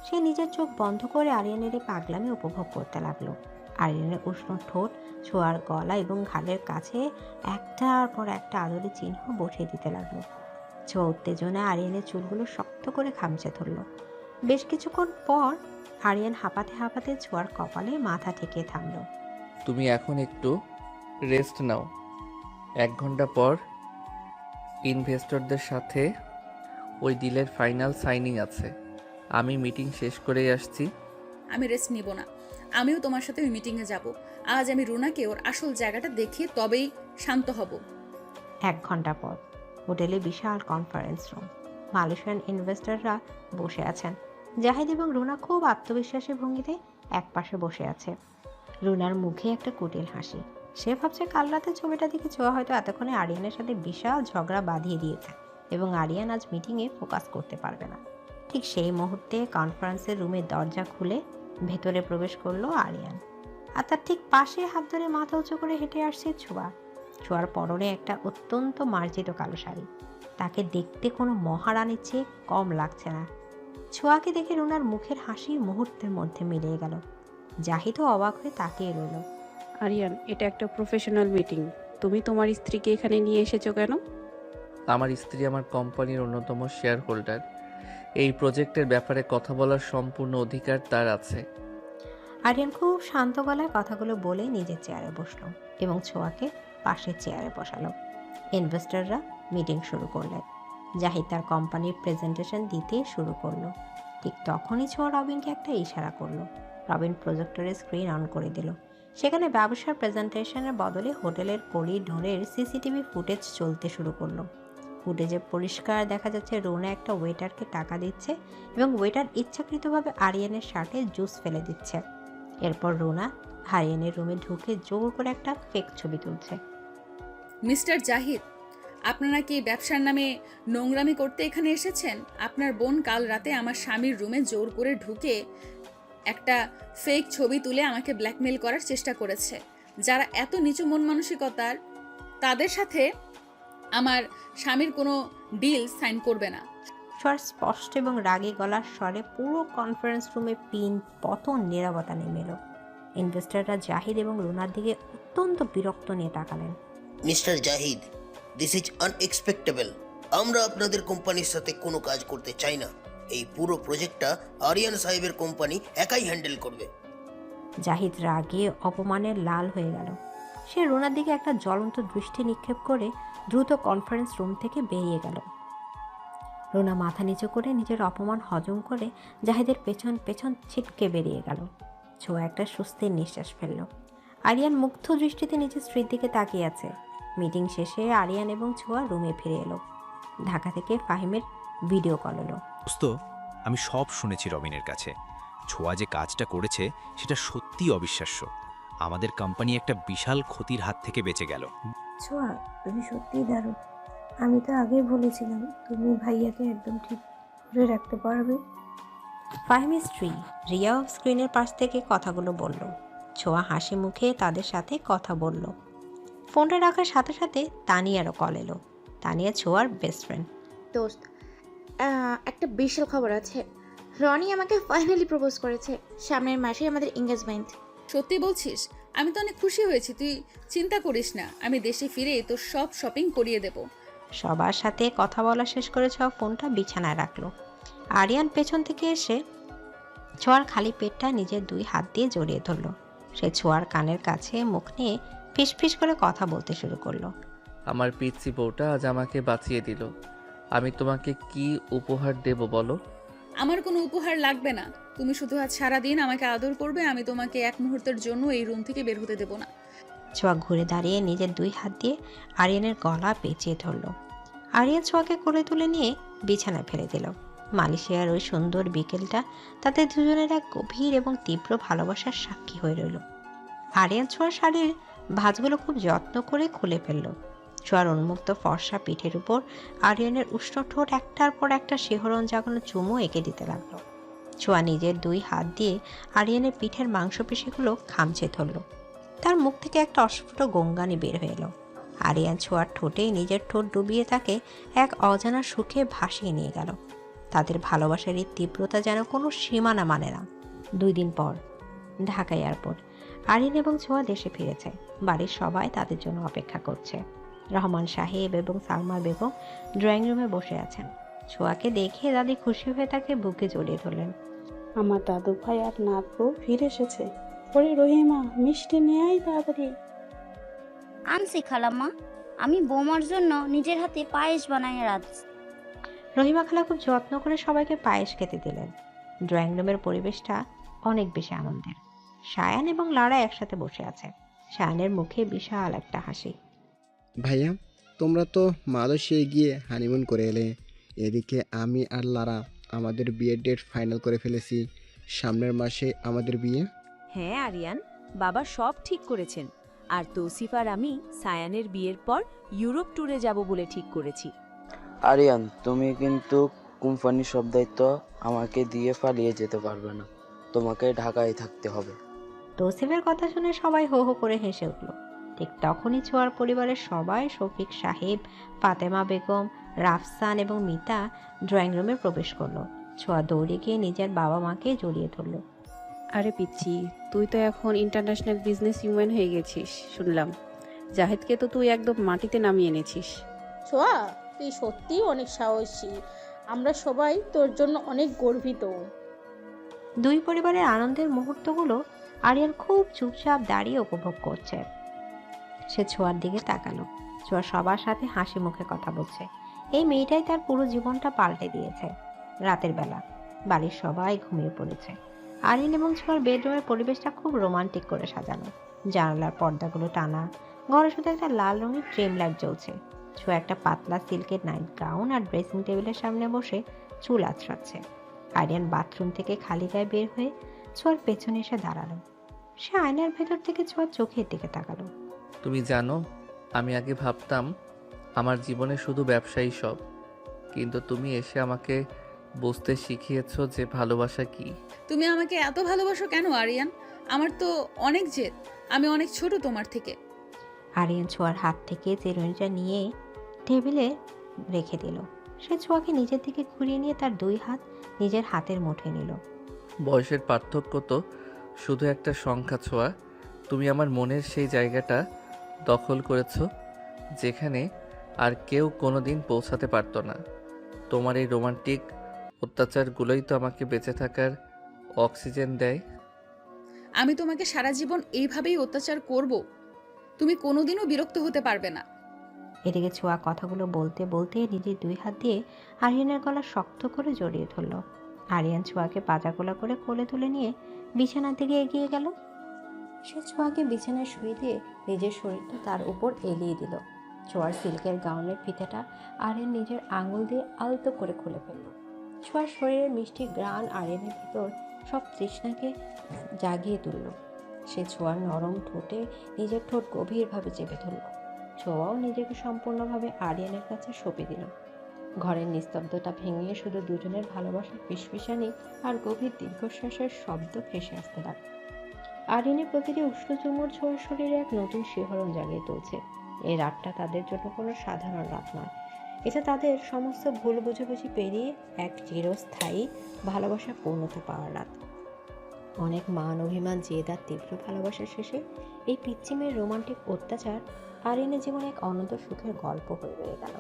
সে নিজের চোখ বন্ধ করে আরিয়ানের এই পাগলামি উপভোগ করতে লাগলো। আরিয়ানের উষ্ণ ঠোঁট ছোঁয়ার গলা এবং ঘাড়ের কাছে একটার পর একটা আদরের চিহ্ন বসিয়ে দিতে লাগলো। ছোঁয়া উত্তেজনায় আরিয়ানের চুলগুলো শক্ত করে খামচে ধরল। বেশ কিছুক্ষণ পর আরিয়ান হাঁপাতে হাঁপাতে ছোঁয়ার কপালে মাথা ঠেকিয়ে থামল। তুমি এখন একটু রেস্ট নাও, 1 ঘন্টা পর ইনভেস্টরদের সাথে ওই ডিলের ফাইনাল সাইনিং আছে। আমি মিটিং শেষ করেই আসছি। আমি রেস্ট নিব না, আমিও তোমার সাথে ওই মিটিংয়ে যাব। আজ আমি রুনাকে ওর আসল জায়গাটা দেখে তবেই শান্ত হব। 1 ঘন্টা পর হোটেলে বিশাল কনফারেন্স রুম। মালয়েশিয়ান ইনভেস্টররা বসে আছেন। জাহিদ এবং রুনা খুব আত্মবিশ্বাসী ভঙ্গিতে একপাশে বসে আছে। রুনার মুখে একটা কুটিল হাসি। সে ভাবছে কাল রাতে ছবিটা দেখে ছোঁয়া হয়তো এতক্ষণে আরিয়ানের সাথে বিশাল ঝগড়া বাঁধিয়ে দিয়েছে এবং আরিয়ান আজ মিটিংয়ে ফোকাস করতে পারবে না। ঠিক সেই মুহূর্তে কনফারেন্সের রুমের দরজা খুলে ভেতরে প্রবেশ করলো আরিয়ান। আর তার ঠিক পাশে হাত ধরে মাথা উঁচু করে হেঁটে আসছে ছোঁয়া। ছোঁয়ার পরনে একটা অত্যন্ত মার্জিত কালো শাড়ি। তাকে দেখতে কোনো মহারানীর চেয়ে কম লাগছে না। ছোঁয়াকে দেখে রুনার মুখের হাসি মুহূর্তের মধ্যে মিলিয়ে গেল। জাহিদও অবাক হয়ে তাকিয়ে রইল। আরিয়ান, এটা একটা প্রফেশনাল মিটিং, তুমি তোমার স্ত্রীকে এখানে নিয়ে এসেছো কেন? আমার স্ত্রী আমার কোম্পানির অন্যতম শেয়ার হোল্ডার। এই প্রজেক্টের ব্যাপারে কথা বলার সম্পূর্ণ অধিকার তার আছে। আরিয়ান খুব শান্ত গলায় কথাগুলো বলে নিজের চেয়ারে বসলো এবং ছোঁয়াকে পাশের চেয়ারে বসালো। ইনভেস্টররা মিটিং শুরু করলেন। জাহিদ তার কোম্পানির প্রেজেন্টেশন দিতে শুরু করলো। ঠিক তখনই ছোঁয়া রবিনকে একটা ইশারা করলো। রবিন প্রজেক্টরের স্ক্রিন অন করে দিল। সেখানে ব্যবসার প্রেজেন্টেশনের বদলে হোটেলের করিডোরের সিসিটিভি ফুটেজ চলতে শুরু করলো। ফুটেজে পরিষ্কার দেখা যাচ্ছে রুনা একটা ওয়েটারকে টাকা দিচ্ছে এবং ওয়েটার ইচ্ছাকৃতভাবে আরিয়ানের শার্টে জুস ফেলে দিচ্ছে। এরপর রুনা আরিয়ানের রুমে ঢুকে জোর করে একটা ফেক ছবি তুলছে। মিস্টার জাহিদ, আপনারা কি ব্যবসার নামে নোংরামি করতে এখানে এসেছেন? আপনার বোন কাল রাতে আমার স্বামীর রুমে জোর করে ঢুকে একটা ফেক ছবি তুলে আমাকে ব্ল্যাকমেল করার চেষ্টা করেছে। যারা এত নিচু মন মানসিকতার, তাদের সাথে আমার স্বামীর কোনো ডিল সাইন করবে না। স্বর স্পষ্ট এবং রাগী গলার স্বরে পুরো কনফারেন্স রুমে পিন পতন নীরবতা নেমে এলো। ইনভেস্টররা জাহিদ এবং রুনার দিকে অত্যন্ত বিরক্ত নিয়ে তাকালেন। Mister Zahid, this is unexpectable. আমরা আপনাদের কোম্পানির সাথে কোনো কাজ করতে চাই না। এই পুরো প্রজেক্টটা আরিয়ান সাহেবের কোম্পানি একাই হ্যান্ডেল করবে। জাহিদ রাগে অপমানে লাল হয়ে গেল। সে রুনার দিকে একটা জ্বলন্ত দৃষ্টি নিক্ষেপ করে দ্রুত কনফারেন্স রুম থেকে বেরিয়ে গেল। রুনা মাথা নিচু করে নিজের অপমান হজম করে জাহিদের পেছন পেছন ছিটকে বেরিয়ে গেল। ছোঁয়া একটা স্বস্তির নিঃশ্বাস ফেলল। আরিয়ান মুগ্ধ দৃষ্টিতে নিজের স্ত্রীর দিকে তাকিয়ে আছে। মিটিং শেষে আরিয়ান এবং ছোঁয়া রুমে ফিরে এলো। ঢাকা থেকে ফাহিমের ভিডিও কল এলো। দোস্ত, আমি সব শুনেছি রবিনের কাছে। ছোঁয়া যে কাজটা করেছে সেটা সত্যিই অবিশ্বাস্য। আমাদের কোম্পানি একটা বিশাল ক্ষতির হাত থেকে বেঁচে গেল। ছোঁয়া, তুমি সত্যিই দারুণ। আমি তো আগেই বলেছিলাম তুমি ভাইয়াকে একদম ঠিক করে রাখতে পারবে। ফাহিমের স্ত্রী রিয়া স্ক্রিনের পাশ থেকে কথাগুলো বলল। ছোঁয়া হাসি মুখে তাদের সাথে কথা বলল। ফোনটা রাখার সাথে সাথে তানিয়ারও কল এলো। তানিয়া ছোঁয়ার বেস্ট ফ্রেন্ড। দোস্ত, একটা বিশাল খবর আছে। রনি আমাকে ফাইনালি প্রপোজ করেছে। সামনের মাসে আমাদের এঙ্গেজমেন্ট। সত্যি বলছিস? আমি তো অনেক খুশি হয়েছি। তুই চিন্তা করিস না, আমি দেশে ফিরে তোর সব শপিং করিয়ে দেব। সবার সাথে কথা বলা শেষ করে ছোঁয়া ফোনটা বিছানায় রাখলো। আরিয়ান পেছন থেকে এসে ছোঁয়ার খালি পেটটা নিজের 2 হাত দিয়ে জড়িয়ে ধরল। সে ছোঁয়ার কানের কাছে মুখ নিয়ে ফিসফিস করে কথা বলতে শুরু করলো। আমার পিচ্চি বউটা আজ আমাকে বাঁচিয়ে দিল। আমি তোমাকে কি উপহার দেব বলো? আমার কোনো উপহার লাগবে না। তুমি শুধু আজ সারাদিন আমাকে আদর করবে। আমি তোমাকে এক মুহূর্তের জন্য এই রুম থেকে বের হতে দেব না। ছোঁয়া ঘুরে দাঁড়িয়ে নিজের 2 হাত দিয়ে আরিয়ানের গলা পেঁচিয়ে ধরল। আরিয়ান ছোঁয়াকে কোলে তুলে নিয়ে বিছানায় ফেলে দিল। মালয়েশিয়ার ওই সুন্দর বিকেলটা তাদের দুজনের এক গভীর এবং তীব্র ভালোবাসার সাক্ষী হয়ে রইল। আরিয়ান ছোঁয়ার শাড়ির ভাঁজগুলো খুব যত্ন করে খুলে ফেলল। ছোঁয়ার উন্মুক্ত ফর্সা পিঠের উপর আরিয়ানের উষ্ণ ঠোঁট একটার পর একটা শিহরণ জাগানো চুমু এঁকে দিতে লাগলো। ছোঁয়া নিজের 2 হাত দিয়ে আরিয়ানের পিঠের মাংসপেশিগুলো খামচে ধরল। তার মুখ থেকে একটা অস্ফুট গঙ্গানি বের হয়ে এলো। আরিয়ান ছোঁয়ার ঠোঁটে নিজের ঠোঁট ডুবিয়ে তাকে এক অজানা সুখে ভাসিয়ে নিয়ে গেল। তাদের ভালোবাসার এই তীব্রতা যেন কোনো সীমানা মানে না। 2 দিন পর ঢাকা এয়ারপোর্ট। আরিন এবং ছোঁয়া দেশে ফিরেছে। বাড়ির সবাই তাদের জন্য অপেক্ষা করছে। রহমান সাহেব এবং সালমা বেগম ড্রয়িং রুমে বসে আছেন। ছোঁয়াকে দেখে দাদি খুশি হয়ে তাকে বুকে জড়িয়ে ধরলেন। আমার দাদু ভাই আর নাত বউ ফিরে এসেছে। ওরে রহিমা, মিষ্টি নিয়ে আয় তাড়াতাড়ি। আনছি খালাম্মা, আমি বৌমার জন্য নিজের হাতে পায়েস বানায় রাখছি। রহিমা খালা খুব যত্ন করে সবাইকে পায়েস খেতে দিলেন। ড্রয়িং রুমের পরিবেশটা অনেক বেশি আনন্দের। সায়ান এবং লারা একসাথে বসে আছে। সায়ানের মুখে বিশাল একটা হাসি। ভাইয়া, তোমরা তো মালয়েশিয়ায় গিয়ে হানিমুন করে এলে। এদিকে আমি আর লারা আমাদের বিয়ের ডেট ফাইনাল করে ফেলেছি। সামনের মাসে আমাদের বিয়ে। হ্যাঁ আরিয়ান, বাবা সব ঠিক করেছেন। আর তৌসিফ আর আমি সায়ানের বিয়ের পর ইউরোপ ট্যুরে যাব বলে ঠিক করেছি। আরিয়ান, তুমি কিন্তু কোম্পানির সব দায়িত্ব আমাকে দিয়ে পালিয়ে যেতে পারবে না। তোমাকে ঢাকায় থাকতে হবে। তৌসিফের কথা শুনে সবাই হো হো করে হেসে উঠল। ঠিক তখনই ছোঁয়ার পরিবারের সবাই, শফিক সাহেব, ফাতেমা বেগম, রাফসান এবং মিতা ড্রয়িং রুমে প্রবেশ করলো। ছোঁয়া দৌড়ে গিয়ে নিজের বাবা মাকে জড়িয়ে ধরল। আরে পিচ্ছি, তুই তো এখন ইন্টারন্যাশনাল বিজনেস উইমেন হয়ে গেছিস শুনলাম। জাহিদকে তো তুই একদম মাটিতে নামিয়ে এনেছিস। ছোঁয়া, তুই সত্যিই অনেক সাহসী। আমরা সবাই তোর জন্য অনেক গর্বিত। দুই পরিবারের আনন্দের মুহূর্তগুলো আরিয়ান খুব চুপচাপ দাঁড়িয়ে উপভোগ করছে। সে ছোঁয়ার দিকে তাকালো। ছোঁয়া সবার সাথে হাসি মুখে কথা বলছে। এই মেয়েটাই তার পুরো জীবনটা পাল্টে দিয়েছে। রাতের বেলা বাড়ির সবাই ঘুমিয়ে পড়েছে। আরিয়ান এবং ছোঁয়ার বেডরুমের পরিবেশটা খুব রোমান্টিক করে সাজানো। জানালার পর্দাগুলো টানা, ঘরে শুধু একটা লাল রঙের ট্রিম লাইট জ্বলছে। ছোঁয়া একটা পাতলা সিল্কের নাইট গাউন আর ড্রেসিং টেবিলের সামনে বসে চুল আঁচড়াচ্ছে। আরিয়ান বাথরুম থেকে খালি গায়ে বের হয়ে ছোঁয়ার পেছনে এসে দাঁড়ালো। সে আয়নার ভেতর থেকে ছোঁয়ার চোখের দিকে তাকালো। তুমি জানো, আমি আগে ভাবতাম আমার জীবনে শুধু ব্যবসায়ী সব, কিন্তু তুমি এসে আমাকে বুঝতে শিখিয়েছো যে ভালোবাসা কি। তুমি আমাকে এত ভালোবাসো কেন আরিয়ান? আমার তো অনেক জেদ, আমি অনেক ছোট তোমার থেকে। আরিয়ান ছোঁয়ার হাত থেকে চিরুনিটা নিয়ে টেবিলে রেখে দিল। সে ছোঁয়াকে নিজের দিকে ঘুরিয়ে নিয়ে তার দুই হাত নিজের হাতের মুঠোয় নিল। বয়সের পার্থক্য তো শুধু একটা সংখ্যা ছোঁয়া। তুমি আমার মনের সেই জায়গাটা দখল করেছো যেখানে আর কেউ কোনোদিন পৌঁছাতে পারতো না। তোমার এই রোমান্টিক অত্যাচারগুলোই তো আমাকে বেঁচে থাকার অক্সিজেন দেয়। আমি তোমাকে সারা জীবন এইভাবেই অত্যাচার করব, তুমি কোনোদিনও বিরক্ত হতে পারবে না। এদিকে ছোঁয়া কথাগুলো বলতে বলতে নিজের দুই হাত দিয়ে আরিয়ানের গলা শক্ত করে জড়িয়ে ধরল। আরিয়ান ছোঁয়াকে পাজাগোলা করে কোলে তুলে নিয়ে বিছানার দিকে এগিয়ে গেল। সে ছোঁয়াকে বিছানায় শুয়ে দিয়ে নিজের শরীরটা তার উপর এলিয়ে দিল। ছোঁয়ার সিল্কের গাউনের ফিতাটা আরিয়ান নিজের আঙুল দিয়ে আলতো করে খুলে ফেলল। ছোঁয়ার শরীরের মিষ্টি গ্রান আরিয়ানের ভিতর সব তৃষ্ণাকে জাগিয়ে তুলল। সে ছোঁয়ার নরম ঠোঁটে নিজের ঠোঁট গভীরভাবে চেপে ধরল। ছোঁয়াও নিজেকে সম্পূর্ণভাবে আরিয়ানের কাছে সঁপে দিল। ঘরের নিস্তব্ধতা ভেঙে শুধু দুজনের ভালোবাসার ফিসফিসানি আর গভীর দীর্ঘশ্বাসের শব্দ ভেসে আসতে লাগল। আরিয়ানের প্রতিটি উষ্ণ চুমুর ছোঁয়ার শরীরে এক নতুন শিহরণ জাগিয়ে তুলছে। এই রাতটা তাদের জন্য কোনো সাধারণ রাত নয়। এটা তাদের সমস্ত ভুল বুঝাবুঝি পেরিয়ে এক চিরস্থায়ী ভালোবাসার পূর্ণতা পাওয়ার রাত। অনেক মান অভিমান জেদ আর তীব্র ভালোবাসার শেষে এই পিচ্চি মেয়ের রোমান্টিক অত্যাচার আরিয়ানের জীবনে এক অনন্ত সুখের গল্প হয়ে রয়ে গেল।